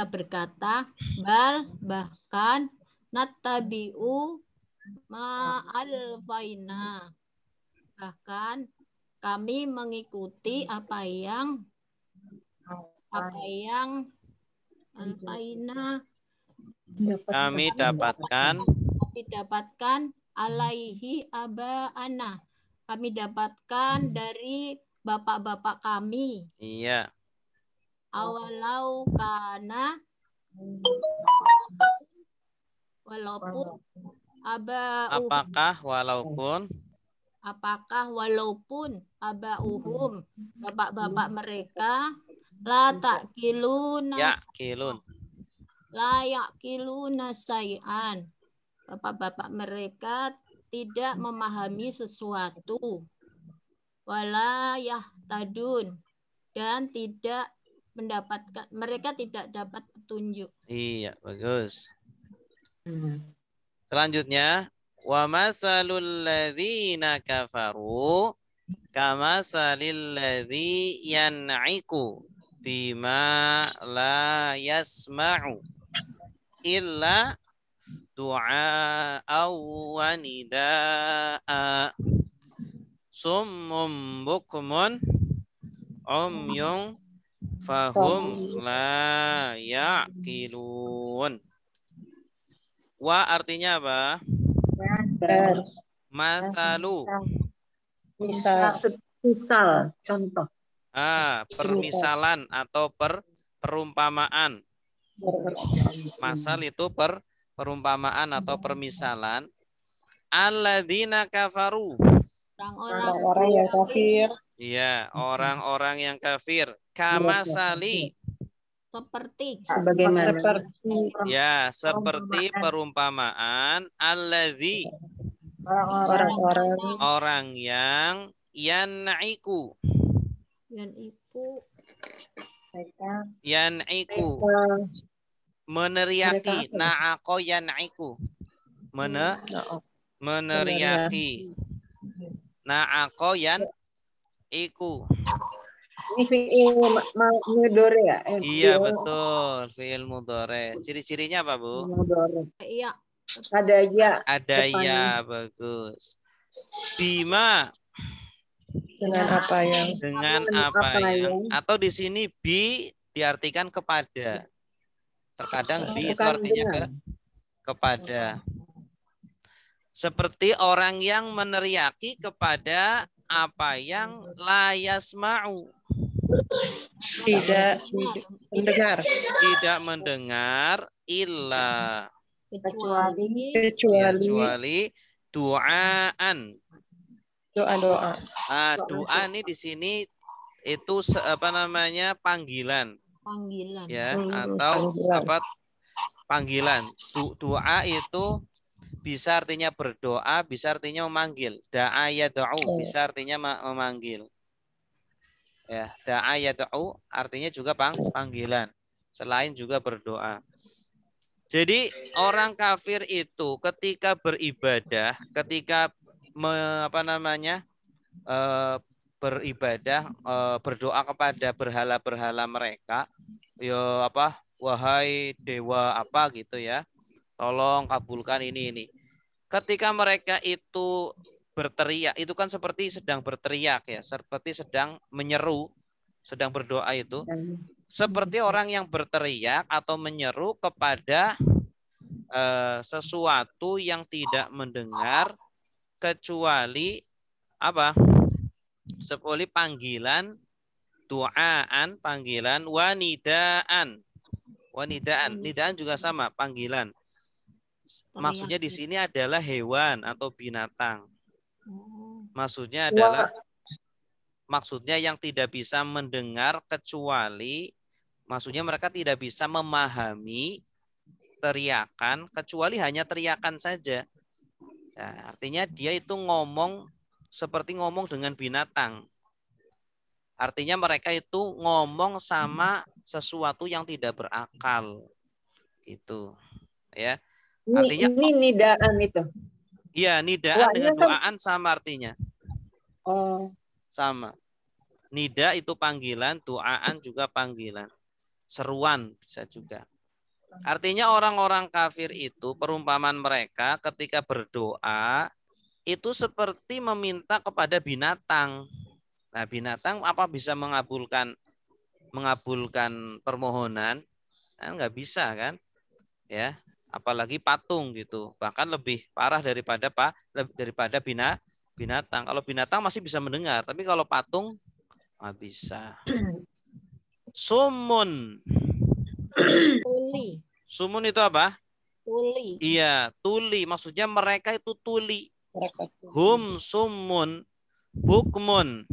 berkata, bahkan nattabi'u ma'alfaina, bahkan kami mengikuti apa yang alfaina kami dapatkan alaihi aba'ana, kami dapatkan dari bapak-bapak kami. Iya. Awalau kana, walaupun apakah walaupun aba'uhum, bapak-bapak mereka, la ya'kiluna say'an, bapak-bapak mereka tidak memahami sesuatu, wala yahtadun, dan mereka tidak dapat petunjuk. Iya, bagus. Selanjutnya, wa masalul ladzina kafaru kamasalil ladzi yan'iku bima la yasma'u illa du'a wa nidaa summum bukmun umyun fahum la ya'qilun. Wa artinya apa? Masalu. Misal, contoh. Permisalan atau perumpamaan. Masal itu perumpamaan atau permisalan. Alladzina kafaru. Orang-orang yang kafir. Iya, orang-orang yang kafir. Kamasali. Seperti. Sebagaimana. Seperti Ya, seperti perumpamaan alladzi, orang-orang orang yang yan'iku. Dan ibu mereka Yan'iku, Mereka meneriaki. apa? Na'ako yan'iku. Meneriaki. Na'ako yan'iku. Ini fi'il mudhari ya? Iya, betul. Fi'il mudhari. Ciri-cirinya apa, Bu? Mudhari. iya Ada ya. Ada depannya. ya, bagus. Bima, dengan apa yang dengan Dengan apa apa yang, yang? atau di sini bi diartikan kepada. Terkadang bi itu Bukan artinya dengan. kepada. Seperti orang yang meneriaki kepada apa yang la yasma'u, tidak mendengar tidak mendengar illa, kecuali kecuali duaan. doa-doa. Doa ini di sini itu panggilan panggilan. ya, atau Panggilan. apa, panggilan. Doa itu bisa artinya berdoa, bisa artinya memanggil. Da'a yad'u bisa artinya memanggil. Ya, da'a yad'u artinya juga panggilan. Selain juga berdoa. Jadi orang kafir itu ketika beribadah, ketika beribadah, berdoa kepada berhala-berhala mereka, ya apa, wahai dewa apa gitu ya, tolong kabulkan ini. Ketika mereka itu berteriak, itu kan seperti sedang berteriak ya, seperti sedang menyeru, sedang berdoa itu. Seperti orang yang berteriak atau menyeru kepada sesuatu yang tidak mendengar kecuali apa? Seperti panggilan, duaan, panggilan, wanidaan. Nidaan juga sama, panggilan. Maksudnya di sini adalah hewan atau binatang. Maksudnya adalah yang tidak bisa mendengar kecuali, maksudnya mereka tidak bisa memahami teriakan kecuali hanya teriakan saja. Nah, artinya dia itu ngomong seperti ngomong dengan binatang. Artinya mereka itu ngomong sama sesuatu yang tidak berakal. Gitu. Ya. Artinya ini nidaan itu. Iya, nidaan dengan duaan sama artinya. Oh. Sama. Nida itu panggilan, duaan juga panggilan. Seruan bisa juga. Artinya orang-orang kafir itu perumpamaan mereka ketika berdoa itu seperti meminta kepada binatang. Nah, binatang apa bisa mengabulkan permohonan? Nah, nggak bisa kan? Ya, apalagi patung gitu. Bahkan lebih parah daripada binatang. Kalau binatang masih bisa mendengar, tapi kalau patung nggak bisa. Sumun. Tuli. Sumun itu apa? Tuli. Iya, tuli. Maksudnya mereka itu tuli. Mereka Hum sumun bukmun.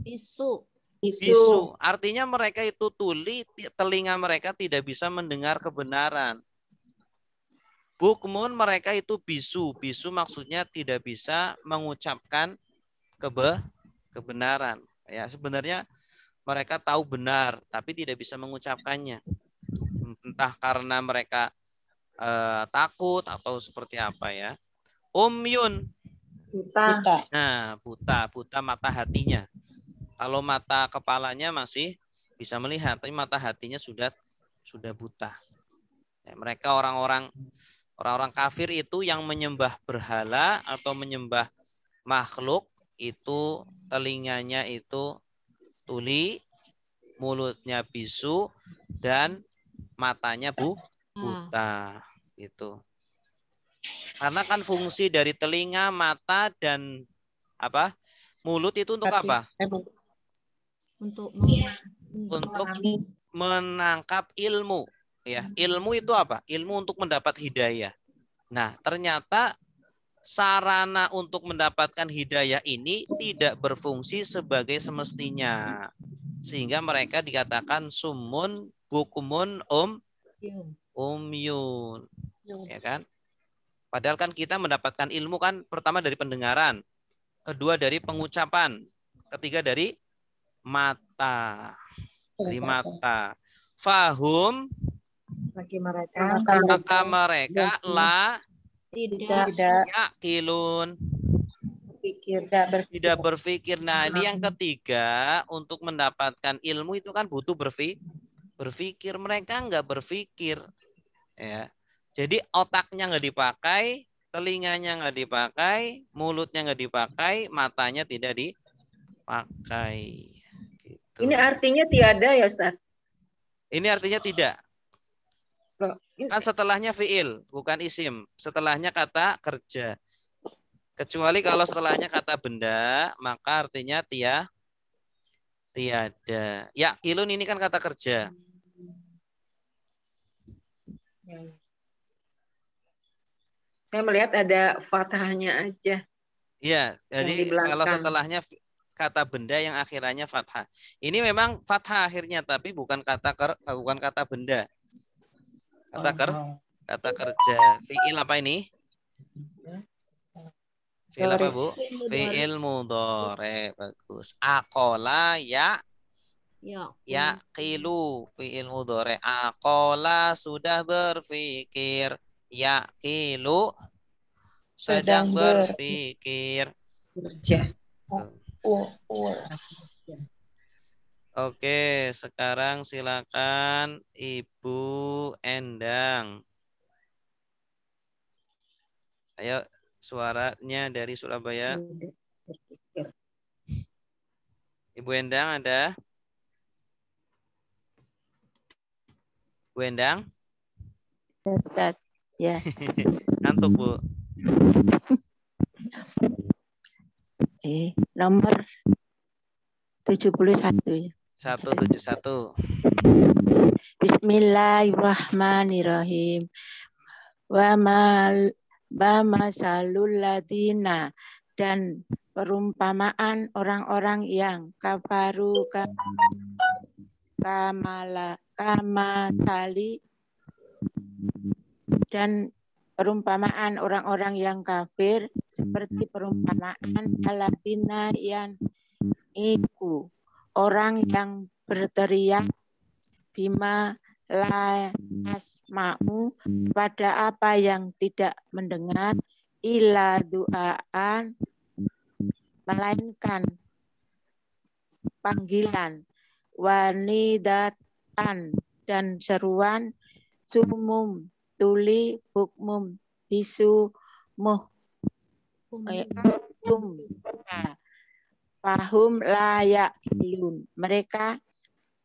Bisu. Artinya mereka itu tuli, telinga mereka tidak bisa mendengar kebenaran. Bukmun mereka itu bisu. Bisu maksudnya tidak bisa mengucapkan kebenaran. Ya, sebenarnya mereka tahu benar, tapi tidak bisa mengucapkannya. Entah karena mereka takut atau seperti apa ya. Umyun. Buta. Nah, buta mata hatinya. Kalau mata kepalanya masih bisa melihat, tapi mata hatinya sudah buta. Ya, mereka orang-orang kafir itu yang menyembah berhala atau menyembah makhluk itu telinganya itu tuli, mulutnya bisu dan matanya buta gitu. Karena kan fungsi dari telinga, mata dan mulut itu untuk apa? Untuk menangkap ilmu. Ya, ilmu itu apa? Ilmu untuk mendapat hidayah. Nah, ternyata sarana untuk mendapatkan hidayah ini tidak berfungsi sebagai semestinya. Sehingga mereka dikatakan sumun bukmun Yun. umyun. Ya kan? Padahal kan kita mendapatkan ilmu kan pertama dari pendengaran, kedua dari pengucapan, ketiga dari mata. Dari mata. Fahum, Bagi mereka maka mereka la Tidak. Tidak yaqilun, pikir tidak berpikir. Nah, ini yang ketiga, untuk mendapatkan ilmu itu kan butuh berpikir. Mereka nggak berpikir, ya. Jadi otaknya nggak dipakai, telinganya nggak dipakai, mulutnya nggak dipakai, matanya tidak dipakai. Gitu. Ini artinya tiada ya Ustaz? Ini artinya tidak. Loh, Kan setelahnya fiil, bukan isim. Setelahnya kata kerja. Kecuali kalau setelahnya kata benda, maka artinya tiada. Yaqilun ini kan kata kerja. Saya melihat ada fathahnya aja. Iya, jadi di belakang. kalau setelahnya kata benda yang akhirannya fathah. Ini memang fathah akhirnya, tapi bukan kata benda. Kata kerja. Fiil apa ini? Fiil apa, Bu? Fiil mudhari. Bagus. Aqala yaqilu. Fiil mudhari. Aqala sudah berpikir. Yaqilu sedang berpikir. Kerja. Oke, sekarang silakan Ibu Endang. Ayo, suaranya dari Surabaya. Ibu Endang ada? Bu Endang? Ustaz, ya. Ngantuk, Bu. Nomor 71 ya. 171. Bismillahirrahmanirrahim. Wa masalul ladina, dan perumpamaan orang-orang yang kafaru kamatali, dan perumpamaan orang-orang yang kafir seperti perumpamaan aladina yang iku, orang yang berteriak bima la yasma'u, pada apa yang tidak mendengar, illa du'aan, melainkan panggilan, wanidatan, dan seruan, sumum tuli bukmum bisu fahum layak ilun,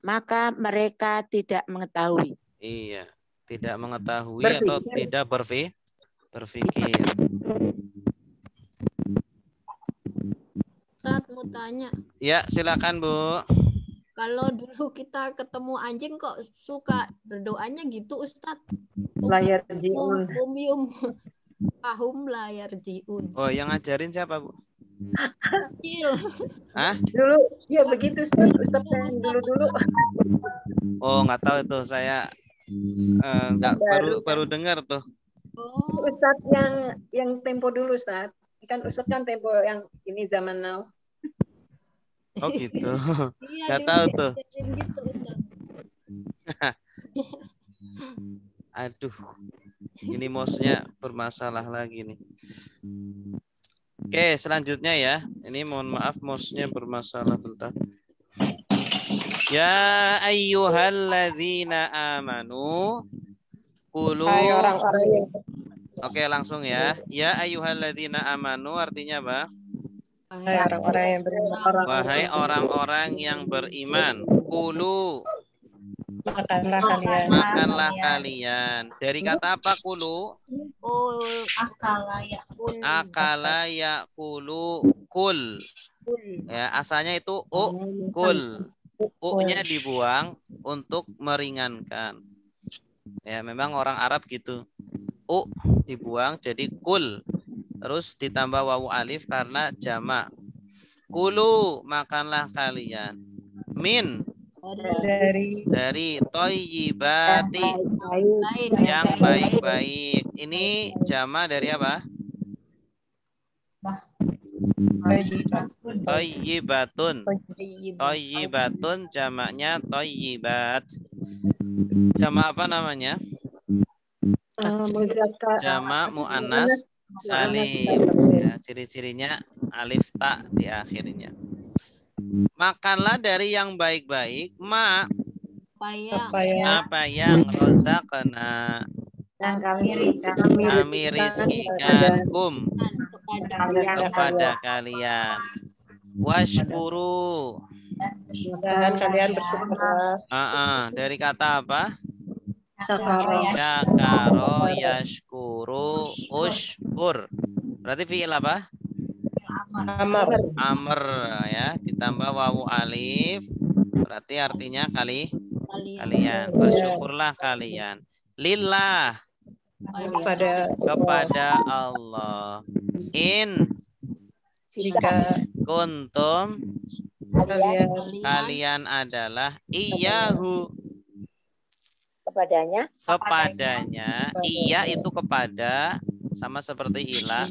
maka mereka tidak mengetahui. Iya, tidak mengetahui atau tidak berpikir. Ustaz mau tanya, Ya, silakan Bu. kalau dulu kita ketemu anjing kok suka berdoanya gitu Ustaz? Layar jiun. Fahum layar jiun. Oh, yang ngajarin siapa, Bu? Kecil. Hah? Dulu ya begitu Ustaz yang dulu. Oh, nggak tahu itu, saya nggak baru dengar tuh. Oh, Ustaz yang tempo dulu Ustaz. Kan Ustaz kan tempo yang ini zaman now. Oh gitu. iya, Nggak dulu tahu tuh. diajarin gitu Ustaz. Aduh, ini mouse-nya bermasalah lagi nih. Oke, selanjutnya ya. Ini mohon maaf mouse-nya bermasalah, bentar. Ya ayyuhalladzina amanu qulu. Hai orang-orang yang Oke, langsung ya. Ya ayyuhalladzina amanu artinya apa? hai orang-orang yang beriman, Wahai orang-orang yang beriman. Qulu, makanlah kalian. kalian. Dari kata apa qulu? Oh, Akala yaqulu kul. Ya, asalnya itu kul. U-nya dibuang untuk meringankan. Ya, memang orang Arab gitu. U dibuang jadi kul. Terus ditambah wawu alif karena jamak. Kulu, makanlah kalian. Min Dari thayyibati, Baik. yang baik-baik. Ini jama dari apa? Thayyibatun. Thayyibatun jamaknya thayyibat. Jama apa namanya? Jama muannas salim. Ya, ciri-cirinya alif ta di akhirnya. Makanlah dari yang baik-baik, apa yang rozaqna, Yang kami rizkikan kum kepada kalian. Washkuru, Dan kalian bersyukurlah. dari kata apa? Sakara. Syakaro yashkuru ushkur. Berarti fi'il apa? Amar. Amr, ya, ditambah wawu alif. Berarti artinya kalian. Bersyukurlah kalian. Lillah, kepada Allah. Jika Kuntum, kalian adalah iyahu, Kepadanya. Iya itu kepada, sama seperti ila.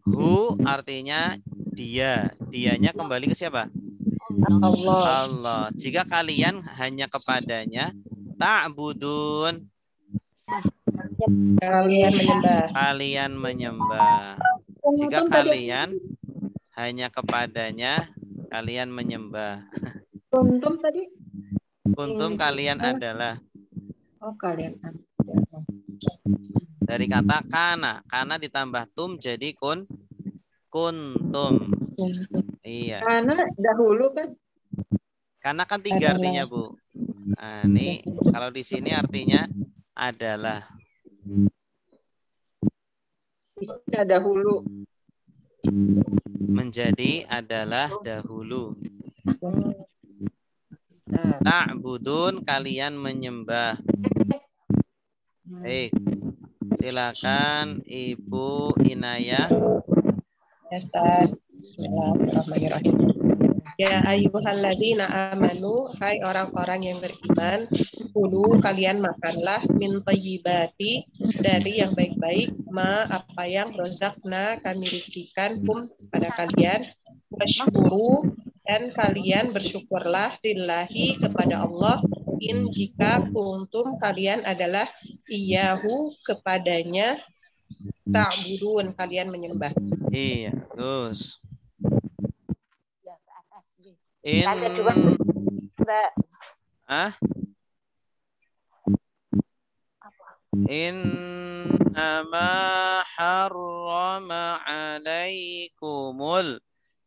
Hu artinya dia, dianya kembali ke siapa? Allah. Jika kalian hanya kepadanya, ta'budun, kalian menyembah. Jika kalian hanya kepadanya, kalian menyembah. Kuntum tadi? Kuntum kalian adalah. Oh, kalian. Dari kata kana ditambah tum jadi kuntum. Iya. Karena dahulu kan. Karena kan 3 artinya, Bu. Nah, ini kalau di sini artinya adalah. Bisa dahulu. Menjadi adalah dahulu. Ta'budun, kalian menyembah. Silakan Ibu Inayah. Bismillahirrahmanirrahim. Ya ayyuhalladzina amanu, hai orang-orang yang beriman, kulu kalian makanlah min thayyibati, dari yang baik-baik, ma apa yang rozakna kami rizkikan kum pada kalian, washkuru, dan kalian bersyukurlah lillahi kepada Allah, in jika kuntum kalian adalah iyahu kepadanya, ta'budun kalian menyembah. Iya, terus. Innama harrama alaikumul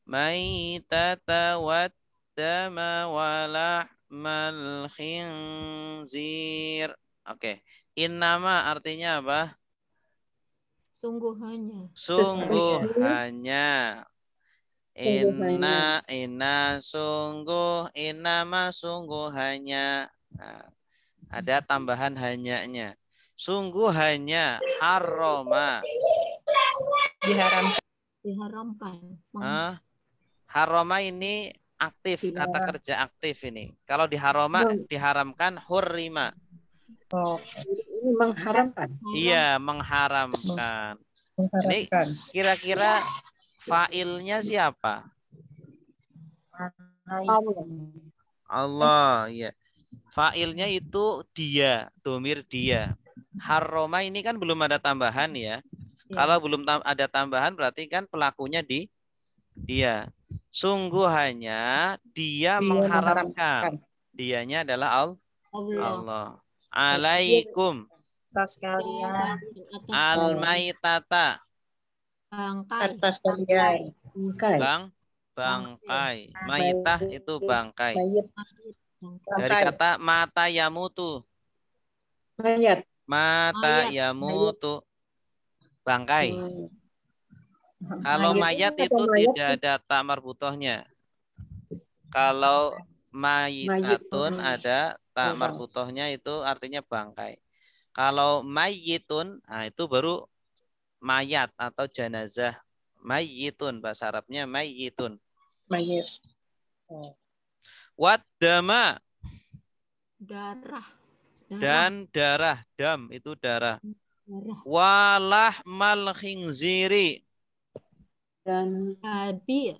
maitata waddama walahmal khinzir. Oke. Innama artinya apa? Sungguh hanya. Sungguh hanya. Inna sungguh, innama sungguh hanya. Nah, ada tambahan hanyanya. Sungguh hanya, harroma. Diharamkan. Harroma ini aktif, kata kerja aktif ini. Kalau diharoma, diharamkan hurrima. Oh, ini mengharamkan. Iya, mengharamkan. Ini kira-kira fa'ilnya siapa? Allah, ya. Fa'ilnya itu dia, domir dia. Harroma ini kan belum ada tambahan ya. Kalau belum ada tambahan berarti kan pelakunya dia. Sungguh hanya dia mengharamkan. Dianya adalah Allah. Alaikum. Al-maitata. Atas kalian. Bangkai. Maitah itu bangkai. Dari kata mata yamutu. Mayat. Mata yamutu. Bangkai. Kalau mayat itu tidak ada ta marbutohnya. Kalau mayitatun ada ta marbutohnya, itu artinya bangkai. Kalau mayitun, nah itu baru mayat atau jenazah. Mayitun, bahasa Arabnya mayitun. Mayit. Waddama. Darah. Dan darah, dam itu darah. Darah. Walahmal khinziri, Dan Babi.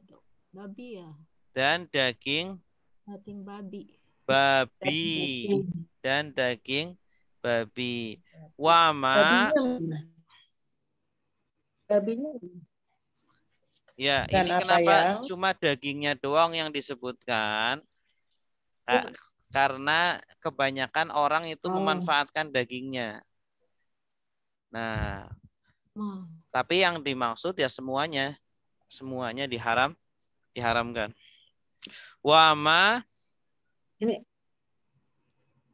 Babi ya. dan daging Daging babi. babi, dan daging babi. Wama, babinya ya Dan ini apa kenapa yang? cuma dagingnya doang yang disebutkan? Karena kebanyakan orang itu memanfaatkan dagingnya. Nah, tapi yang dimaksud ya semuanya diharamkan. Wama, ini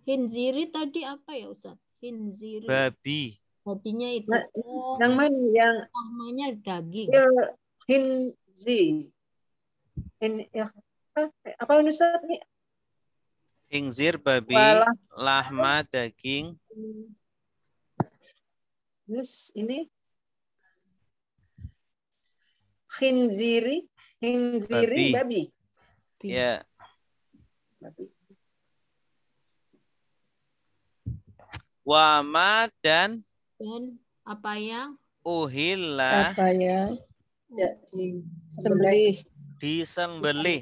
Khinziri tadi apa ya Ustaz? Khinziri. babi. Babinya itu. yang mana yang Namanya daging. Hinzi. Apa Ustaz nih? Khinzir babi, Walah. lahma daging, Terus ini Khinziri babi. ya. Wama dan apa yang uhilla, Apa yang? Sembelih. disembelih.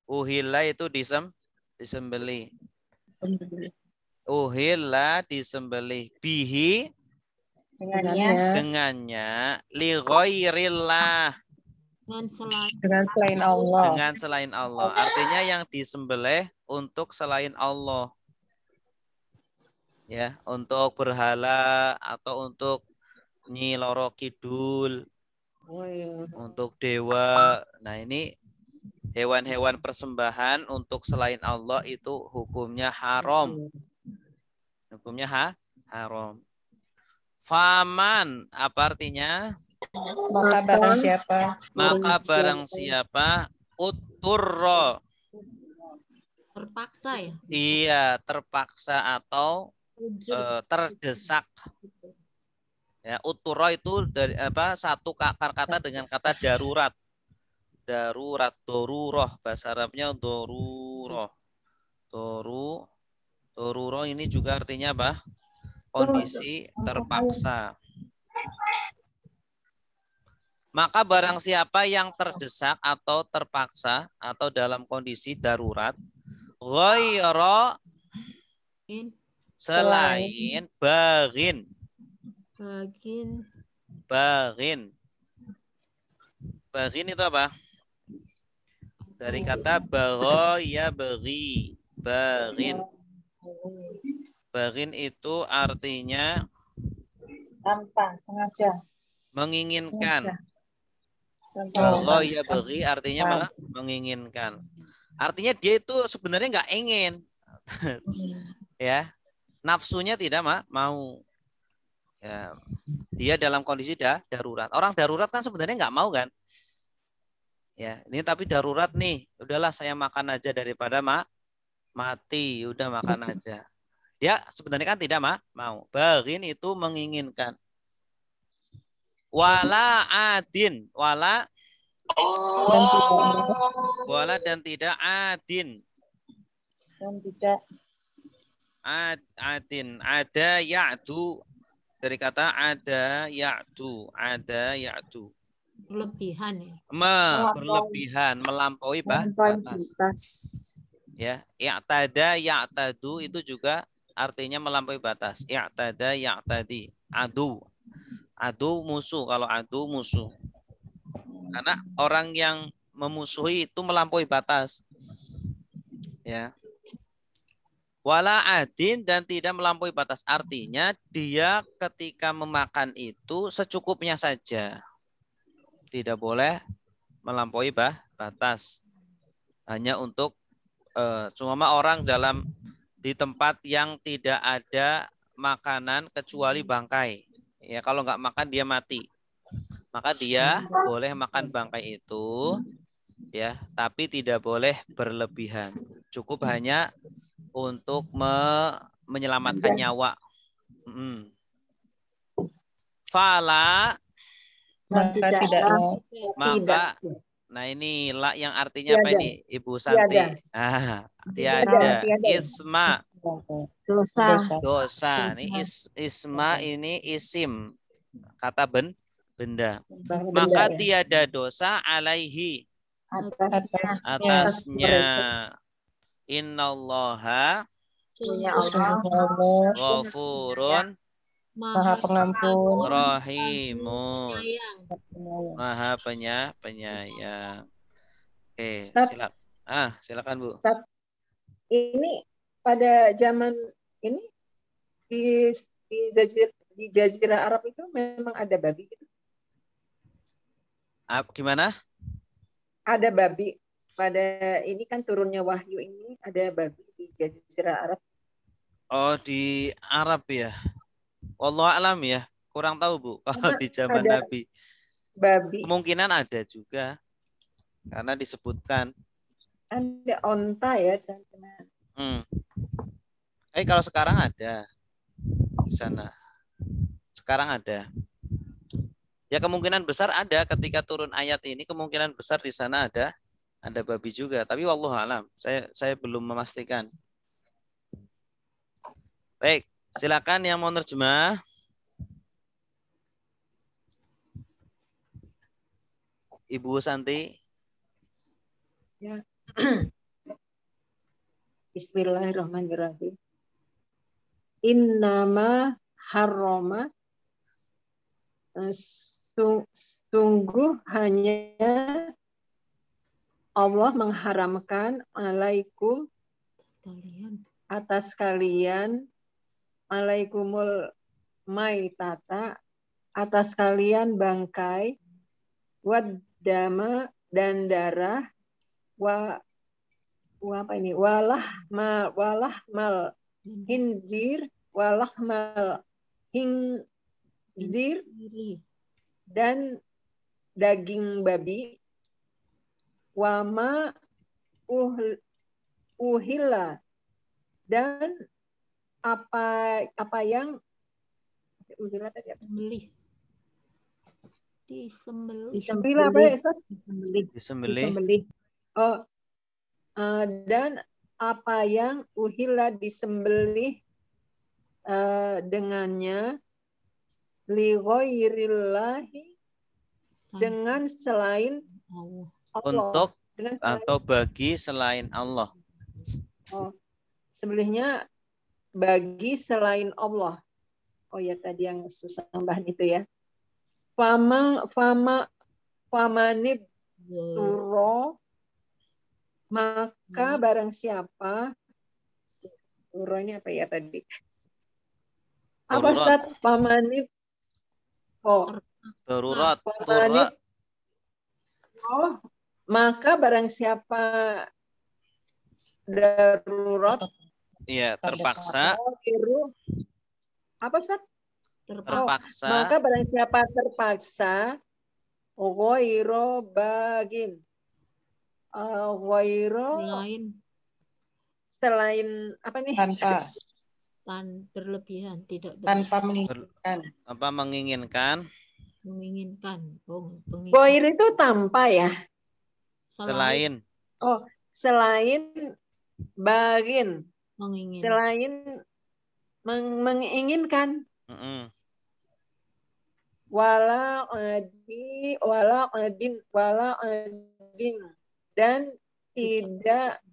Uhilla itu disembelih. Uhilla disembelih. Bihi dengannya li ghairillah, Dengan selain Allah. dengan selain Allah. Artinya yang disembelih untuk selain Allah. Ya, untuk berhala atau untuk Nyi Loro Kidul, untuk dewa. Nah, ini hewan-hewan persembahan untuk selain Allah itu hukumnya haram. Hukumnya haram. Faman, apa artinya? Maka barang siapa? Maka barang siapa uturro. terpaksa ya? Iya, terpaksa atau terdesak. Ya, uturo itu dari apa? Satu akar kata dengan kata darurat. Darurat, doruroh, bahasa Arabnya doruroh. Doruroh ini juga artinya apa? Kondisi terpaksa. Maka barang siapa yang terdesak atau terpaksa atau dalam kondisi darurat, ghayra selain bagin. Bagin itu apa? Dari kata bagho ya bagi. Bagin itu artinya Tanpa sengaja. menginginkan. Bagho ya bagi artinya menginginkan. Artinya dia itu sebenarnya nggak ingin. Ya. Nafsunya tidak mau. Ya. Dia dalam kondisi darurat. Orang darurat kan sebenarnya nggak mau kan? Ya, ini tapi darurat nih. Udahlah saya makan aja daripada mati. Udah makan aja. Dia sebenarnya kan tidak mau. Bagin itu menginginkan. Wala adin. Wala dan tidak adin. Dan tidak Adin. Ada ya'du. Dari kata ada ya'du. Berlebihan ya. Berlebihan, melampaui batas. Ya, i'tada ya'tadu itu juga artinya melampaui batas. I'tada ya'tadi. Adu musuh, kalau adu musuh. Karena orang yang memusuhi itu melampaui batas. Ya. Wala adin dan tidak melampaui batas. Artinya dia ketika memakan itu secukupnya saja. Tidak boleh melampaui batas. Hanya untuk cuma orang di tempat yang tidak ada makanan kecuali bangkai. Ya, kalau nggak makan dia mati. Maka dia boleh makan bangkai itu, ya, tapi tidak boleh berlebihan. Cukup hanya untuk menyelamatkan nyawa. Fala maka tidaklah Nah ini la yang artinya apa Tiada. ini Ibu Santi? Tiada. Tiada. Isma. Dosa. Dosa. Ini isma ini isim. Kata benda. Maka tiada dosa alaihi. Atasnya. Innallaha ghafurun Maha pengampun, rahimun. Penyayang. Maha penyayang. Oke, Ustaz. silakan Bu. Ini pada zaman ini di Jazirah Arab itu memang ada babi gitu. Gimana? Ada babi. Pada ini kan turunnya wahyu ini ada babi di Jazirah Arab. Oh, di Arab ya. Wallahu alam ya. Kurang tahu Bu. Kalau di zaman ada Nabi. Babi. Kemungkinan ada juga. Karena disebutkan. Ada onta ya. Kalau sekarang ada. Di sana. Sekarang ada. Ya kemungkinan besar ada ketika turun ayat ini. Kemungkinan besar di sana ada babi juga. Tapi wallahu alam. Saya belum memastikan. Baik. Silakan yang mau nerjemah. Ibu Santi. Ya. Bismillahirrahmanirrahim. Innama harrama, sungguh hanya Allah mengharamkan alaikum atas kalian, alaikumul maitata, atas kalian bangkai, waddama dan darah, walah mal hinzir, walah mal hinzir dan daging babi, wama uhilla dan apa yang Disembelih. Oh, dan apa yang uhilla disembelih dengannya li ghairillahi dengan selain Allah. Untuk atau bagi selain Allah. Oh, sembelihnya bagi selain Allah. Oh ya tadi yang susah tambahan itu ya. Famanid turo, maka barang siapa, turo ini apa ya tadi? Apa Ustaz? Famanid Darurat. Oh, maka barang siapa darurat, iya, terpaksa. Apa Ustaz? Terpaksa. Maka barang siapa terpaksa, ghairo bagin. Ghairo selain apa nih? Berlebihan, tidak tanpa menginginkan. Tanpa menginginkan. Ghair itu tanpa ya? Selain. Oh, selain bagin. Selain menginginkan. Wala adin dan tidak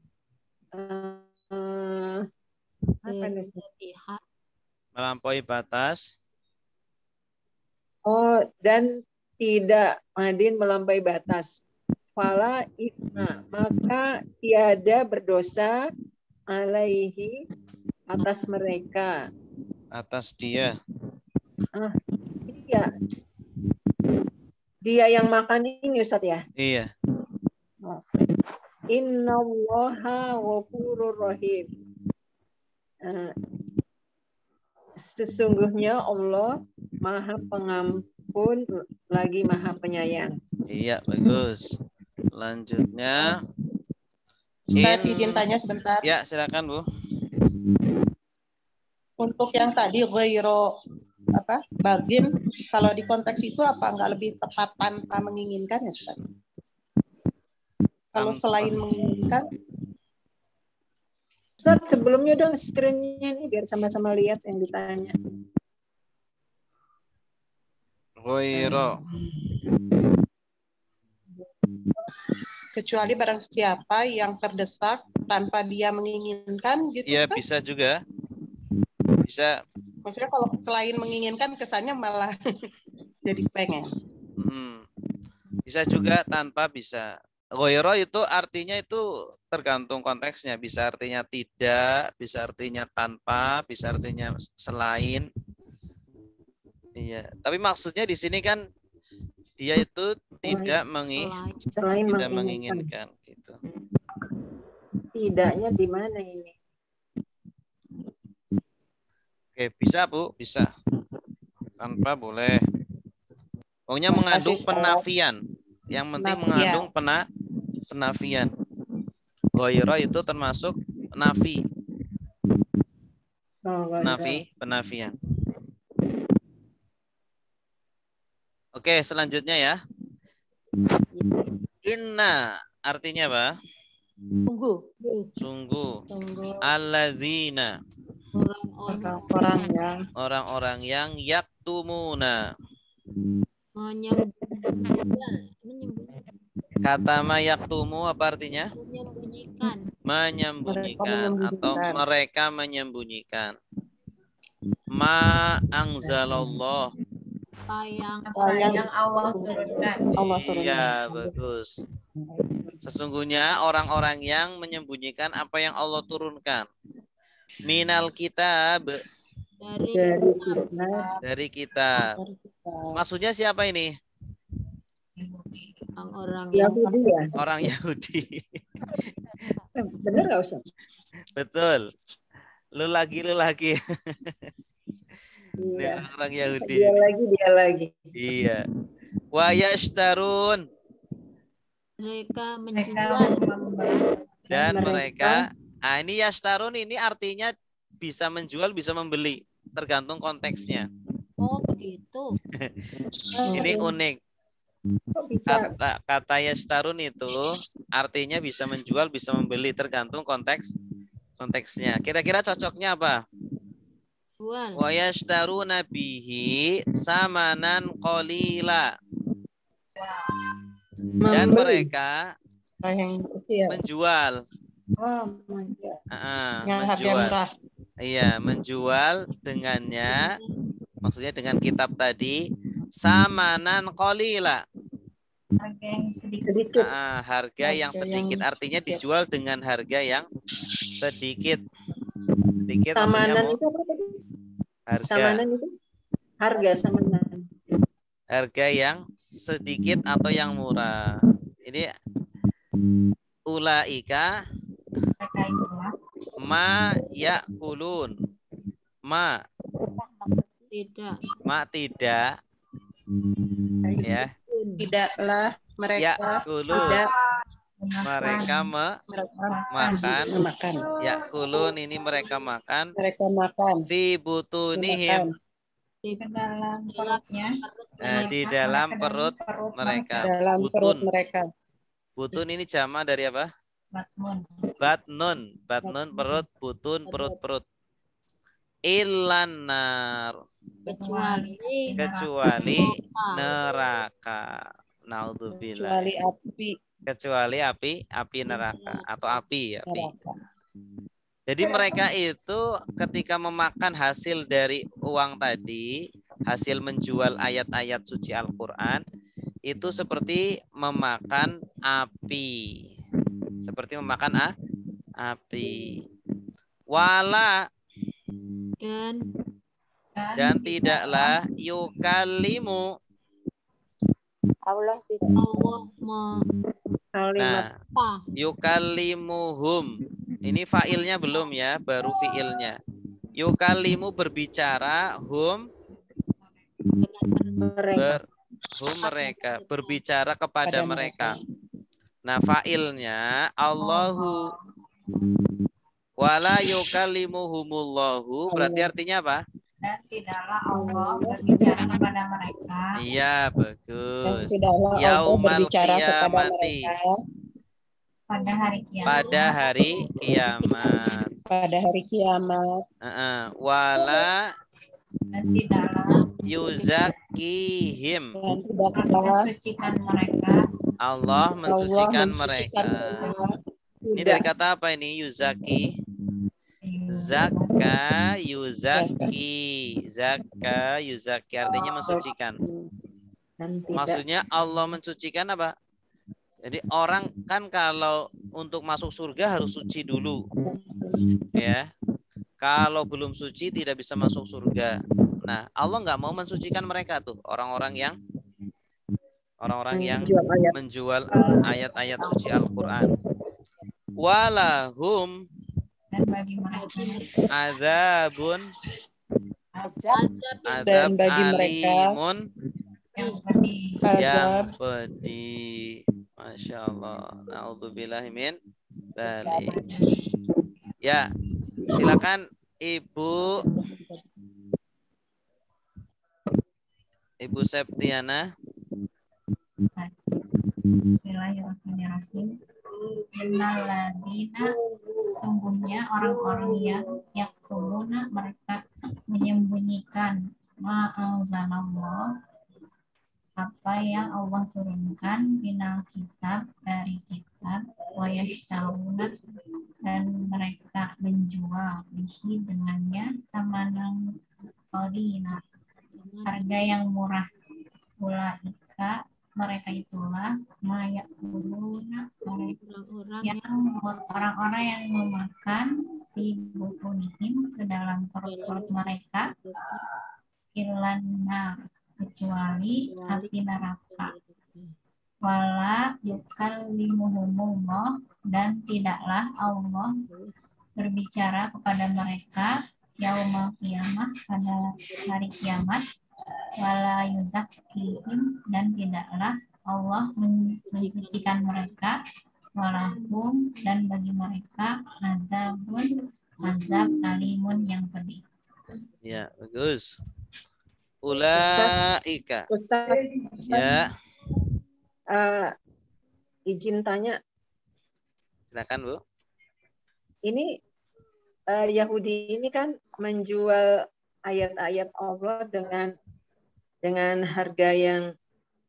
melampaui batas. Oh, dan tidak adin melampaui batas. Fala isma, maka tiada berdosa alaihi atas mereka. Atas dia. Iya. Dia yang makan ini Ustaz ya? Iya. Innallaha ghafurur rahim. Sesungguhnya Allah Maha Pengampun lagi Maha Penyayang. Iya, bagus. Selanjutnya. Ustaz, izin tanya sebentar. Ya, silakan Bu. Untuk yang tadi ghairo bagin, kalau di konteks itu apa nggak lebih tepat tanpa menginginkan ya Ustaz? Kalau selain menginginkan, Ustaz, sebelumnya dong screen-nya nih biar sama-sama lihat yang ditanya. Ghaira. kecuali barang siapa yang terdesak tanpa dia menginginkan gitu Iya, kan? bisa juga. Bisa. Maksudnya kalau selain menginginkan kesannya malah jadi pengen. Bisa juga tanpa bisa. Ghaira itu artinya itu tergantung konteksnya. Bisa artinya tidak, bisa artinya tanpa, bisa artinya selain. Iya. Tapi maksudnya di sini kan dia itu tidak Selain menginginkan gitu. Tidaknya di mana ini? Oke, bisa Bu, bisa. Tanpa boleh. Pokoknya mengandung penafian. Yang penting mengandung penafian. Ghaira itu termasuk nafi. Penafian. Oke, selanjutnya ya. Inna artinya apa? Sungguh. Alladzina. Orang-orang yang yaktumuna. Kata ma yaktumu apa artinya? Menyembunyikan atau mereka menyembunyikan. Ma anzalallah. Yang Allah turunkan. Iya, bagus. Sesungguhnya orang-orang yang menyembunyikan apa yang Allah turunkan. Minal kitab. Dari kitab. Maksudnya siapa ini? Orang Yahudi ya? Orang Yahudi. Benar nggak Ustaz? Betul. Lu lagi. Iya. Orang Yahudi. Dia lagi. Iya. Wa yashtarun. Mereka menjual. Dan mereka, ini yashtarun ini artinya bisa menjual, bisa membeli, tergantung konteksnya. Oh, begitu. Ini unik. Kata yashtarun itu artinya bisa menjual, bisa membeli, tergantung konteksnya. Kira-kira cocoknya apa? Wa yashtaruna bihi samanan qalila. Dan mereka menjual. Yang harga murah. Iya, menjual dengannya, maksudnya dengan kitab tadi, samanan qalila. Harga yang sedikit. Harga yang sedikit, artinya dijual dengan harga yang sedikit. Sedikit samanan itu apa tadi? Harga. Samanan itu harga samanan. Harga yang sedikit atau yang murah. Ini ulaika ma yakulun. Ma tidak. Ya. Tidaklah mereka yakulun. Mereka makan. Yakulun ini mereka makan. Fi butunihim. Di dalam perutnya. Di dalam perut mereka. Butun ini jama dari apa? Batnun perut, butun perut. Ilanar. Kecuali neraka. Naudzubillah. Kecuali api neraka atau api. Jadi mereka itu ketika memakan hasil dari uang tadi, hasil menjual ayat-ayat suci Al-Quran, itu seperti memakan api. Seperti memakan api. Wala dan tidaklah yukalimu. Nah, yukalimuhum. Ini fa'ilnya belum ya, baru fi'ilnya. Yukalimu berbicara, hum mereka berbicara kepada mereka. Nah, fa'ilnya Allahu. Wala yukalimuhumullahu berarti artinya apa? Dan tidaklah Allah berbicara kepada mereka. Iya, bagus. Tidaklah Allah berbicara kepada mereka pada hari kiamat. Pada hari kiamat. Pada hari kiamat. Wala Dan tidaklah yuzakihim. Dan akan tidaklah mensucikan mereka. Allah mensucikan Allah mereka. mensucikan Ini dari kata apa ini? Yuzaki. Zakka, yuzaki. Zakka, yuzaki. Artinya mensucikan. Dan tidak Maksudnya Allah mensucikan apa? Jadi orang kan kalau untuk masuk surga harus suci dulu. Ya. Kalau belum suci tidak bisa masuk surga. Nah, Allah nggak mau mensucikan mereka tuh. Orang-orang yang menjual ayat-ayat suci Al-Quran. Walahum Dan bagi mereka azabun Dan bagi mereka alimun yang pedih. yang azab pedih. Masya Allah. Na'udzubillahi min dzalik. Ya, silakan Ibu Septiana. Bismillahirrahmanirrahim. Innalladzina, sungguhnya orang-orang yang yaktumuna, mereka menyembunyikan ma'anzalallah, apa yang Allah turunkan, minal kitab, dari kitab, wa yashtaruna, dan mereka menjual bihi dengannya samanan qalila, harga yang murah. Ulaika, mereka itulah mayakuluna, yang orang-orang yang memakan di bukunihim, ke dalam perut-perut mereka, ilanar, kecuali api neraka. Wala yukallimuhumullah, dan tidaklah Allah berbicara kepada mereka yaumul qiyamah, pada hari kiamat. Wala yuzakkihim, dan tidaklah Allah mensucikan mereka. Walahum, dan bagi mereka azab alimun, yang pedih. Ya, bagus. Ulaika. Ustaz, Ya, izin tanya, silakan Bu. ini Yahudi ini kan menjual ayat-ayat Allah dengan harga yang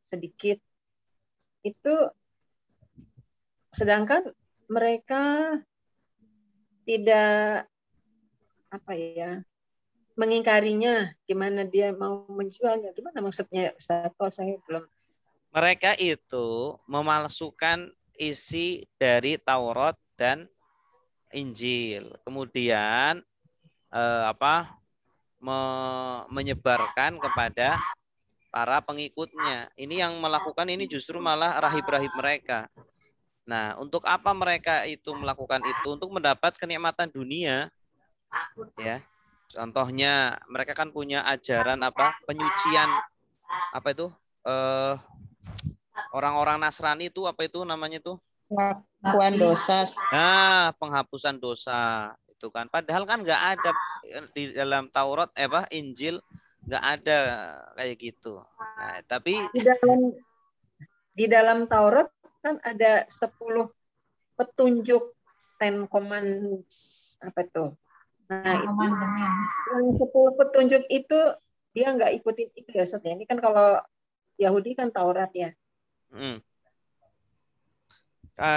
sedikit. Itu sedangkan mereka tidak mengingkarinya. Gimana dia mau menjualnya? Gimana maksudnya, Ustaz? Oh, saya belum. Mereka itu memalsukan isi dari Taurat dan Injil. Kemudian menyebarkan kepada para pengikutnya. Ini yang melakukan ini justru malah rahib-rahib mereka. Nah, untuk apa mereka itu melakukan itu? Untuk mendapat kenikmatan dunia. Ya. Contohnya, mereka kan punya ajaran penyucian orang-orang Nasrani itu namanya itu? pengakuan dosa. Nah, penghapusan dosa itu kan. Padahal kan nggak ada di dalam Taurat, Injil nggak ada kayak gitu. Nah, tapi di dalam Taurat kan ada 10 petunjuk, 10 commands, Nah, yang 10 petunjuk itu dia nggak ikutin itu ya, Ustaz. Ini kan kalau Yahudi kan Taurat ya.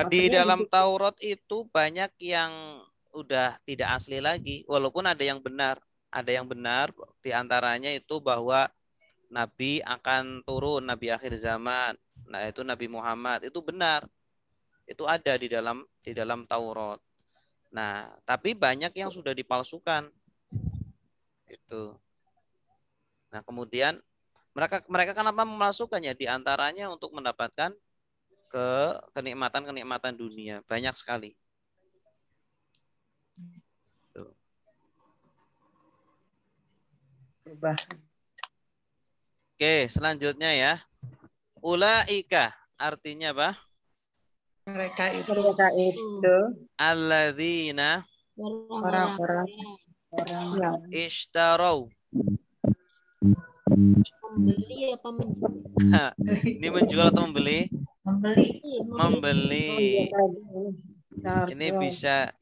Di dalam Taurat itu banyak yang udah tidak asli lagi, walaupun ada yang benar. Ada yang benar, diantaranya itu bahwa Nabi akan turun, Nabi akhir zaman. Nah, itu Nabi Muhammad, itu benar. Itu ada di dalam Taurat. Nah, tapi banyak yang sudah dipalsukan. Itu. Nah, kemudian mereka kenapa memalsukannya? Di antaranya untuk mendapatkan kenikmatan dunia, banyak sekali. Tuh. Oke, selanjutnya ya. Ulaika artinya apa? Mereka itu alladzina orang-orang yang ishtarau. Membeli apa menjual? Ini menjual atau membeli? Membeli. Membeli. Bentar, Ini dong. bisa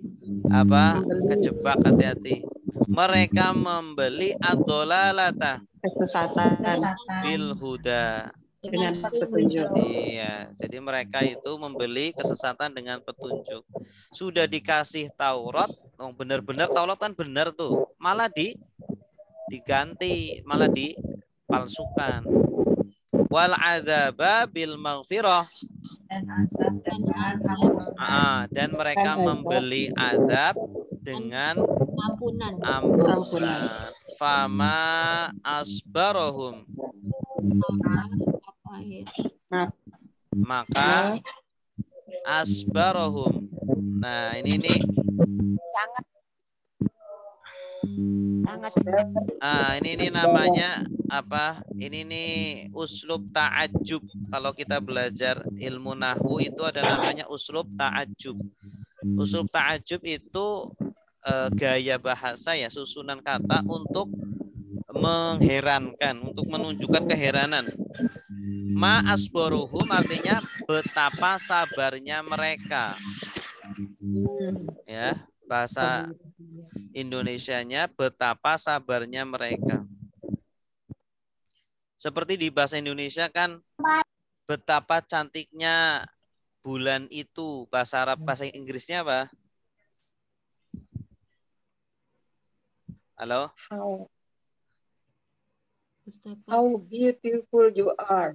apa? Kejebak, hati-hati. Mereka membeli ad-dolalata Kesesatan Kesesatan. bil huda. dengan Petunjuk. petunjuk. Iya, jadi mereka itu membeli kesesatan dengan petunjuk. Sudah dikasih Taurat, oh benar-benar Taurat kan benar tuh, malah diganti, malah dipalsukan. Wal adzaba bil maghfirah. Dan azab dengan ampunan. Dan mereka membeli azab dengan Ampunan. ampunan. Fama asbarohum. Apa ya? Maka asbarohum. Nah, ini Sangat ini namanya apa? Ini nih uslub ta'ajjub. Kalau kita belajar ilmu nahwu itu ada namanya uslub ta'ajjub. Uslub ta'ajjub itu gaya bahasa ya, susunan kata untuk mengherankan, untuk menunjukkan keheranan. Ma asbaruhum artinya betapa sabarnya mereka. Ya, bahasa Indonesianya betapa sabarnya mereka. Seperti di bahasa Indonesia kan betapa cantiknya bulan itu. Bahasa Arab, bahasa Inggrisnya apa? Halo? How beautiful you are.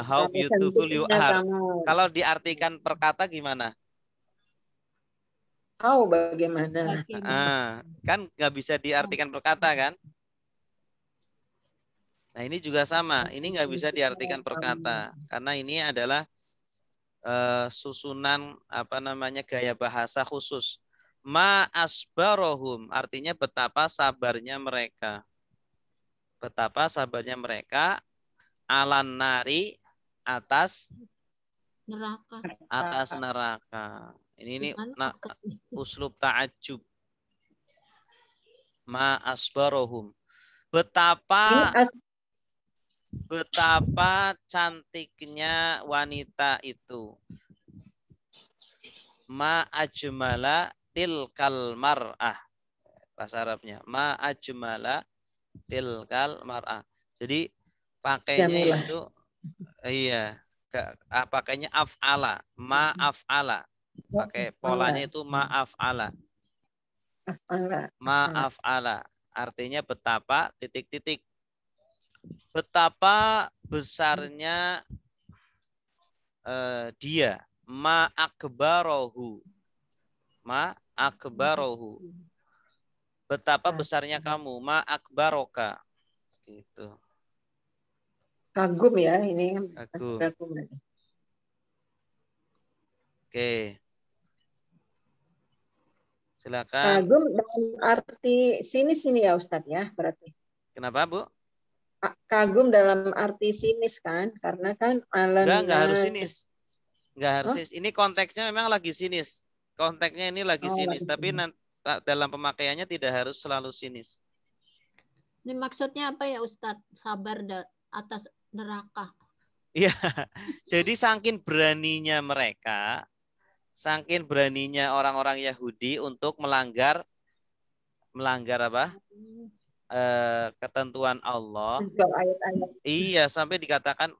How beautiful you are. Kalau diartikan per kata gimana? How bagaimana? Kan nggak bisa diartikan per kata kan? Nah ini juga sama. Ini nggak bisa diartikan per kata karena ini adalah susunan apa namanya gaya bahasa khusus. Ma asbarohum artinya betapa sabarnya mereka. Betapa sabarnya mereka alan nari atas Neraka. atas neraka. Ini uslub ta'ajjub. Ma asbarohum. Betapa cantiknya wanita itu. Ma ajmala tilkal mar'ah. Bahasa Arabnya. Ma ajmala tilkal mar'ah. Jadi pakainya itu pakainya af'ala, ma af'ala. Pakai polanya itu ma af'ala. Ma af'ala. Artinya betapa titik-titik. Betapa besarnya dia. Ma akbarohu. Ma akbarohu. Betapa besarnya kamu. Ma akbaroka. Gitu. Kagum ya ini. Kagum. Oke. Silakan. Kagum dalam arti sini ya Ustadz ya berarti. Kenapa Bu? Kagum dalam arti sinis kan? Karena kan enggak harus sinis. Enggak harus sinis. Ini konteksnya memang lagi sinis. Konteksnya ini lagi sinis, tapi dalam pemakaiannya tidak harus selalu sinis. Ini maksudnya apa ya Ustadz? Sabar atas neraka. Iya. Jadi saking beraninya mereka, saking beraninya orang-orang Yahudi untuk melanggar apa? Ketentuan Allah. Iya, sampai dikatakan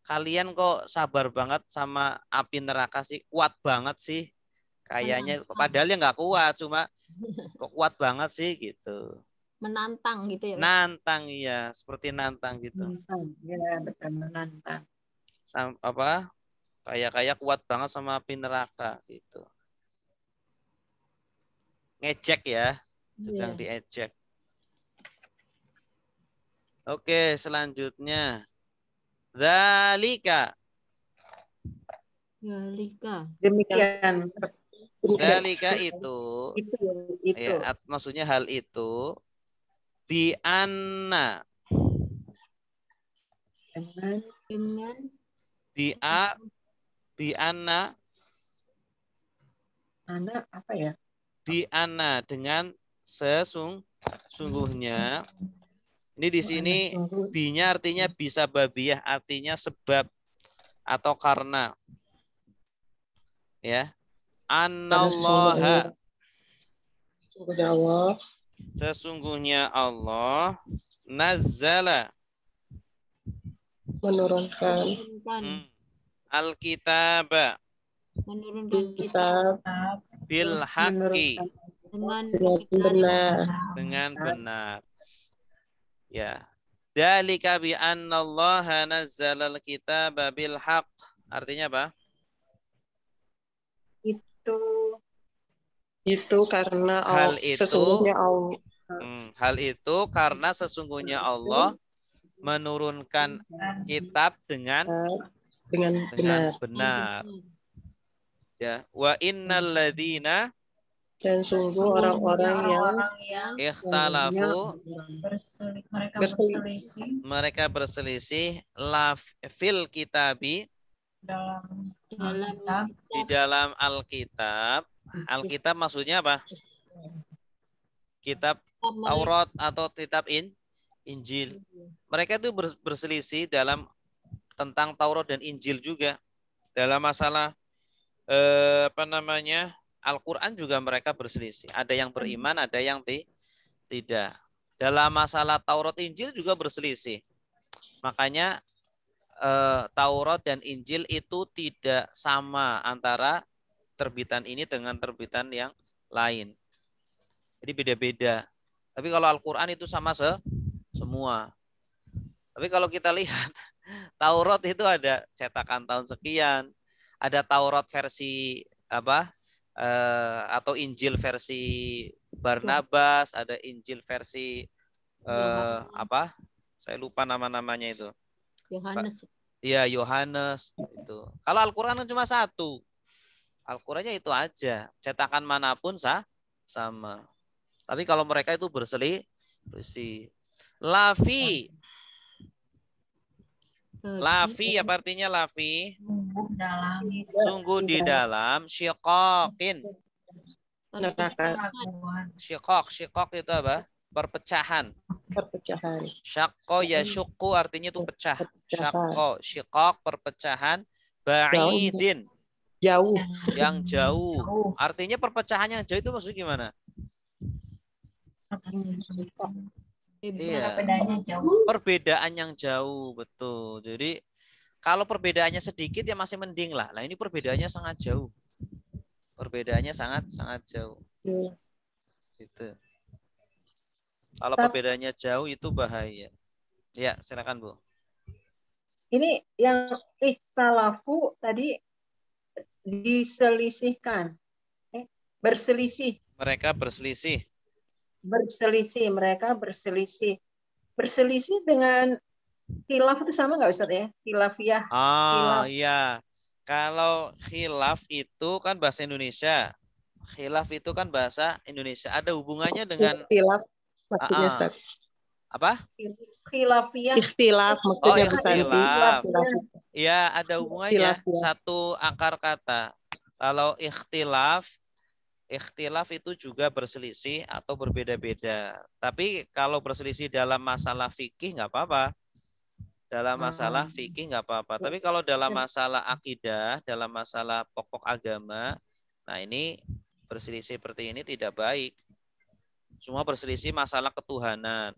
kalian kok sabar banget sama api neraka sih, kuat banget sih. Kayaknya padahal ya nggak kuat, cuma kok kuat banget sih gitu. Menantang gitu ya. Nantang iya, seperti nantang gitu. Ya, betul menantang. Kayak kuat banget sama api neraka gitu. Ngejek ya, sedang diejek. Oke, selanjutnya. Zalika. Demikian. Zalika itu. Ya, maksudnya hal itu. Bi anna. Dengan. Bi anna. Anna apa ya? Bi anna dengan sesungguhnya. Ini di sini bi-nya artinya bisa babiyah, artinya sebab. atau karena. Ya. Annallaha, sesungguhnya Allah nazzala, menurunkan al-kitaba menurunkan kitab bil haqqi, dengan benar. dengan benar. Ya. Dzalika bi annallaha nazzala al-kitaba bil haqq. Artinya apa? Itu karena Hal itu, sesungguhnya Allah hal itu karena sesungguhnya Allah menurunkan kitab dengan benar. Ya, wa innal ladzina, dan sungguh orang-orang yang ikhtalafu, mereka berselisih mereka berselisih la fil kitabi, dalam dalam di dalam Alkitab. Alkitab maksudnya apa? Kitab Taurat atau kitab Injil. Mereka itu berselisih dalam tentang Taurat dan Injil juga. Dalam masalah Al-Quran juga mereka berselisih. Ada yang beriman, ada yang tidak. Dalam masalah Taurat Injil juga berselisih. Makanya Taurat dan Injil itu tidak sama antara terbitan ini dengan terbitan yang lain. Jadi beda-beda. Tapi kalau Al-Quran itu sama semua. Tapi kalau kita lihat, Taurat itu ada cetakan tahun sekian, ada Taurat versi atau Injil versi Barnabas, ada Injil versi saya lupa nama-namanya itu. Yohanes. Iya, Yohanes itu. Kalau Al-Quran kan cuma satu. Al-Qurannya itu aja. Cetakan manapun sama. Tapi kalau mereka itu berselisih. Lafi. Lafi apa artinya lafi? Sungguh di dalam syiqaqin. Syiqaq itu apa? Perpecahan. Syaqqa yasyuqqu artinya itu pecah. Syaqqa, syiqaq, perpecahan. Ba'idin, jauh. Yang jauh. Artinya perpecahan yang jauh itu maksudnya gimana? Iya. Perbedaan yang jauh, betul. Jadi kalau perbedaannya sedikit ya masih mending lah. Nah ini perbedaannya sangat jauh. Perbedaannya sangat jauh. Gitu. Kalau perbedaannya jauh itu bahaya. Ya, silakan Bu. Ini yang ikhtalafu tadi diselisihkan. Berselisih. Mereka berselisih. Mereka berselisih. Berselisih dengan khilaf itu sama nggak Ustaz ya? Khilafiyah. Khilaf. Iya. Kalau khilaf itu kan bahasa Indonesia. Khilaf itu kan bahasa Indonesia. Ada hubungannya dengan khilaf maksudnya Ustaz. Apa? Khilafiyah. Ikhtilaf maksudnya ikhtilaf. Ya, ada hubungannya. Satu akar kata. Kalau ikhtilaf itu juga berselisih atau berbeda-beda. Tapi kalau berselisih dalam masalah fikih nggak apa-apa. Dalam masalah fikih nggak apa-apa. Tapi kalau dalam masalah akidah, dalam masalah pokok agama, nah ini berselisih seperti ini tidak baik. Semua berselisih masalah ketuhanan.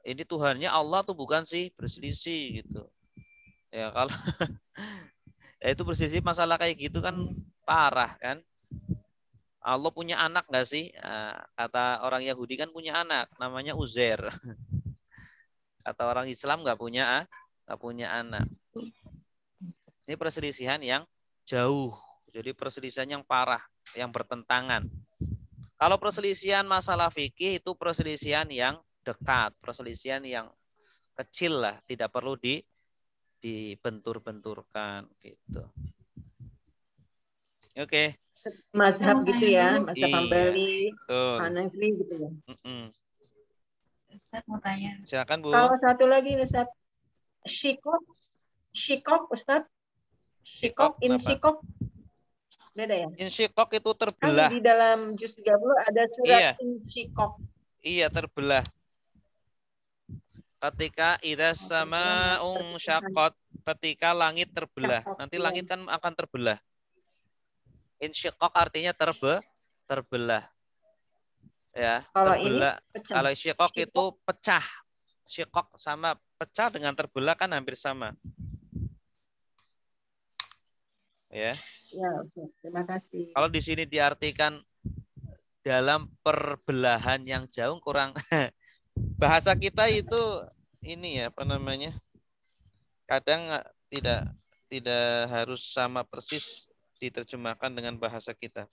Ini Tuhannya Allah tuh bukan sih, berselisih gitu. Ya kalau ya itu berselisih masalah kayak gitu kan parah kan. Allah punya anak nggak sih? Nah, kata orang Yahudi kan punya anak, namanya Uzair. Kata orang Islam nggak punya anak. Ini perselisihan yang jauh. Jadi perselisihan yang parah, yang bertentangan. Kalau perselisihan masalah fikih itu perselisihan yang dekat, perselisihan yang kecil lah, tidak perlu dibentur-benturkan gitu. Oke. Mazhab gitu ya, mazhab Hambali, betul. Hanafi gitu ya. Ustaz mau tanya. Silakan Bu. Kalau satu lagi Ustaz, Syikok Ustaz. Syikok, insyikok. Beda ya? Insyikok itu terbelah. Kan di dalam juz 30 ada surat insyikok. Iya, terbelah. Ketika idza sama'un syaqqat, ketika langit terbelah. Nanti langit kan akan terbelah. Insyiqaq artinya terbelah. Ya, Kalau terbelah. ini pecah. Kalau syiqaq itu pecah. Syiqaq sama pecah dengan terbelah kan hampir sama. Ya. Ya, oke. Terima kasih. Kalau di sini diartikan dalam perbelahan yang jauh kurang bahasa kita itu ini ya apa namanya? Kadang tidak harus sama persis diterjemahkan dengan bahasa kita.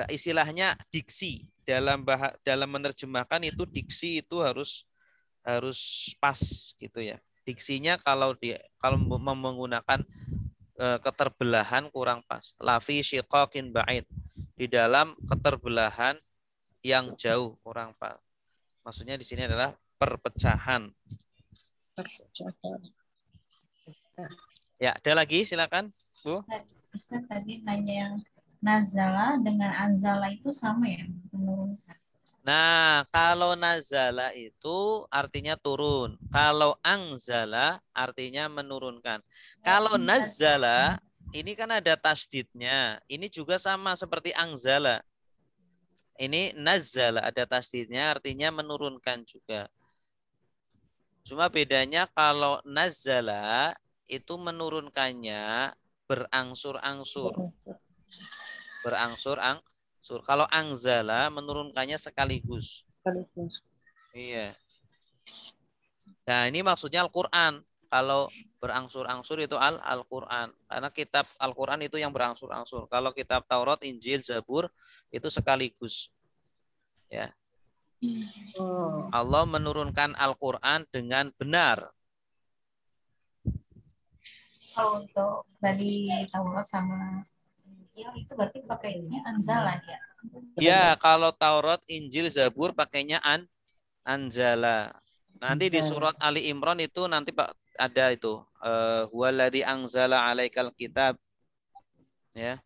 Istilahnya diksi dalam menerjemahkan itu diksi itu harus pas gitu ya. Diksinya kalau menggunakan keterbelahan kurang pas. Lafi syiqaqin ba'id. Di dalam keterbelahan yang jauh kurang pas. Maksudnya di sini adalah perpecahan. Ya, ada lagi silakan, Bu. Ustaz tadi nanya yang nazala dengan anzala itu sama ya, menurunkan. Nah, kalau nazala itu artinya turun. Kalau angzala artinya menurunkan. Kalau nazala, ini kan ada tasdidnya. Ini juga sama seperti angzala. Ini nazala, ada tasdidnya artinya menurunkan juga. Cuma bedanya kalau nazala itu menurunkannya berangsur-angsur. Berangsur-angsur. Kalau angzala menurunkannya sekaligus. Iya. Nah, ini maksudnya Al-Qur'an. Kalau berangsur-angsur itu Al-Qur'an. Karena kitab Al-Qur'an itu yang berangsur-angsur. Kalau kitab Taurat, Injil, Zabur itu sekaligus. Ya. Allah menurunkan Al-Qur'an dengan benar. Kalau untuk tadi Taurat sama Injil itu berarti pakainya anzala ya. Ya, kalau Taurat, Injil, Zabur pakainya anzala. Nanti di surat Ali Imran itu nanti Pak ada itu huwaladzi anzala 'alaikal kitab. Ya.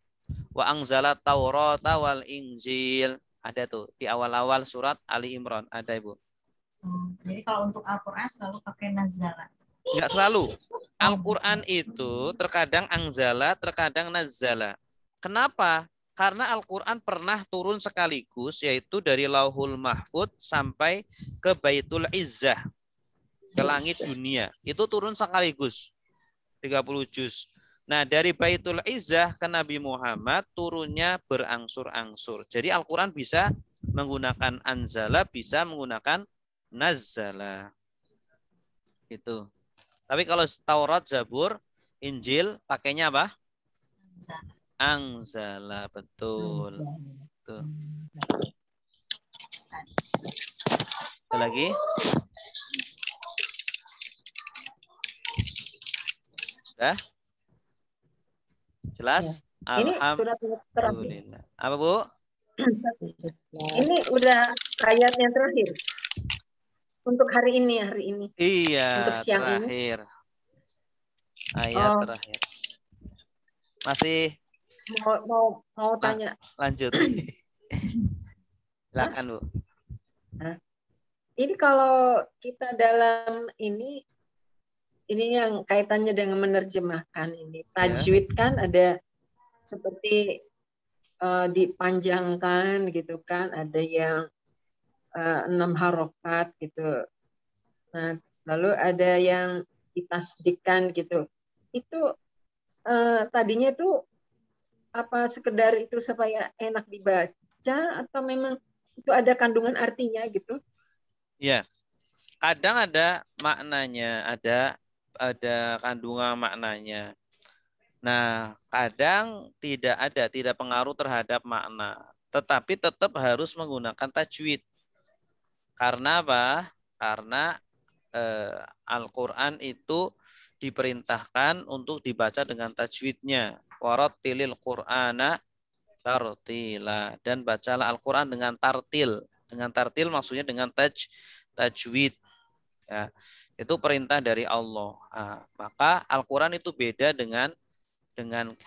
Wa anzala Taurata wal Injil. Ada tuh di awal-awal surat Ali Imran ada, Ibu. Jadi kalau untuk Al-Qur'an selalu pakai nazala. Enggak selalu. Al-Qur'an itu terkadang anzala, terkadang nazzala. Kenapa? Karena Al-Qur'an pernah turun sekaligus, yaitu dari Lauhul Mahfud sampai ke Baitul Izzah, ke langit dunia. Itu turun sekaligus, 30 juz. Nah, dari Baitul Izzah ke Nabi Muhammad turunnya berangsur-angsur. Jadi Al-Qur'an bisa menggunakan anzala, bisa menggunakan nazzala. Itu. Tapi kalau Taurat, Zabur, Injil pakainya apa? Anzala, betul. Tuh. Ada lagi? Sudah? Jelas? Ini surat terakhir. Alhamdulillah. Apa, Bu? Ini udah ayat yang terakhir. Untuk hari ini. Iya, untuk siang terakhir. Ini. Ayat terakhir. Masih mau tanya. Lanjut. Silakan, Bu. Nah, ini kalau kita dalam ini yang kaitannya dengan menerjemahkan ini. Tajwid kan ada seperti dipanjangkan gitu kan, ada yang 6 harokat gitu. Nah, lalu ada yang ditasdikkan gitu. Itu tadinya itu apa sekedar itu supaya enak dibaca atau memang itu ada kandungan artinya gitu? Ya, kadang ada maknanya, ada kandungan maknanya. Nah, kadang tidak pengaruh terhadap makna. Tetapi tetap harus menggunakan tajwid. Karena apa? Karena Al-Quran itu diperintahkan untuk dibaca dengan tajwidnya. Warattilil Qur'ana tartila. Dan bacalah Al-Quran dengan tartil. Dengan tartil maksudnya dengan tajwid. Ya, itu perintah dari Allah. Nah, maka Al-Quran itu beda dengan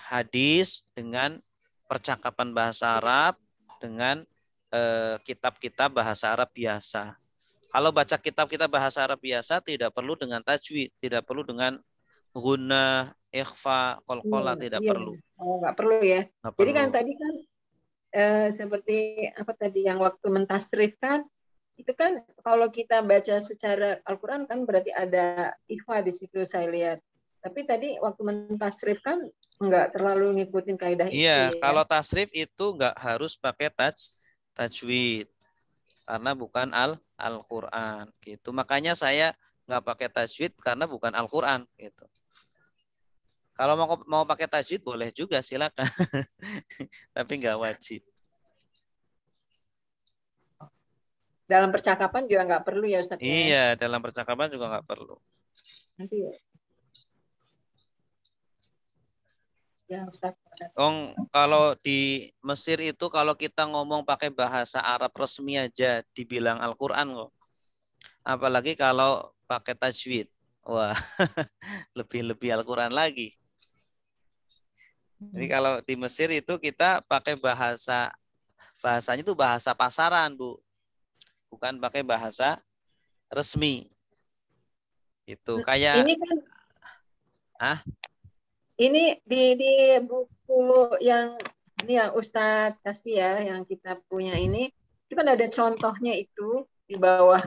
hadis, dengan percakapan bahasa Arab, dengan kitab-kitab bahasa Arab biasa. Kalau baca kitab kita bahasa Arab biasa tidak perlu dengan tajwid, tidak perlu dengan guna, ikhfa, qalqalah, tidak Iya. perlu. Oh, nggak perlu ya. Nggak Jadi perlu. kan tadi kan seperti apa tadi yang waktu mentasrif kan, itu kan kalau kita baca secara Al-Quran kan berarti ada ikhfa di situ saya lihat. Tapi tadi waktu mentasrif kan nggak terlalu ngikutin kaidah itu Iya, ya. kalau tasrif itu nggak harus pakai tajwid karena bukan Al-Quran gitu. Makanya saya nggak pakai tajwid karena bukan Al-Quran gitu. Kalau mau pakai tajwid boleh juga, silakan. Tapi nggak wajib. Dalam percakapan juga nggak perlu ya Ustaz. Iya, dalam percakapan juga nggak perlu. Nanti ya Ustaz. Kalau di Mesir itu kalau kita ngomong pakai bahasa Arab resmi aja dibilang Al-Quran kok. Apalagi kalau pakai tajwid. Wah, lebih Al-Quran lagi. Jadi kalau di Mesir itu kita pakai bahasanya itu bahasa pasaran, Bu. Bukan pakai bahasa resmi. Itu kayak ini kan ini di buku yang ini yang Ustadz kasih ya, yang kita punya ini, itu kan ada contohnya itu di bawah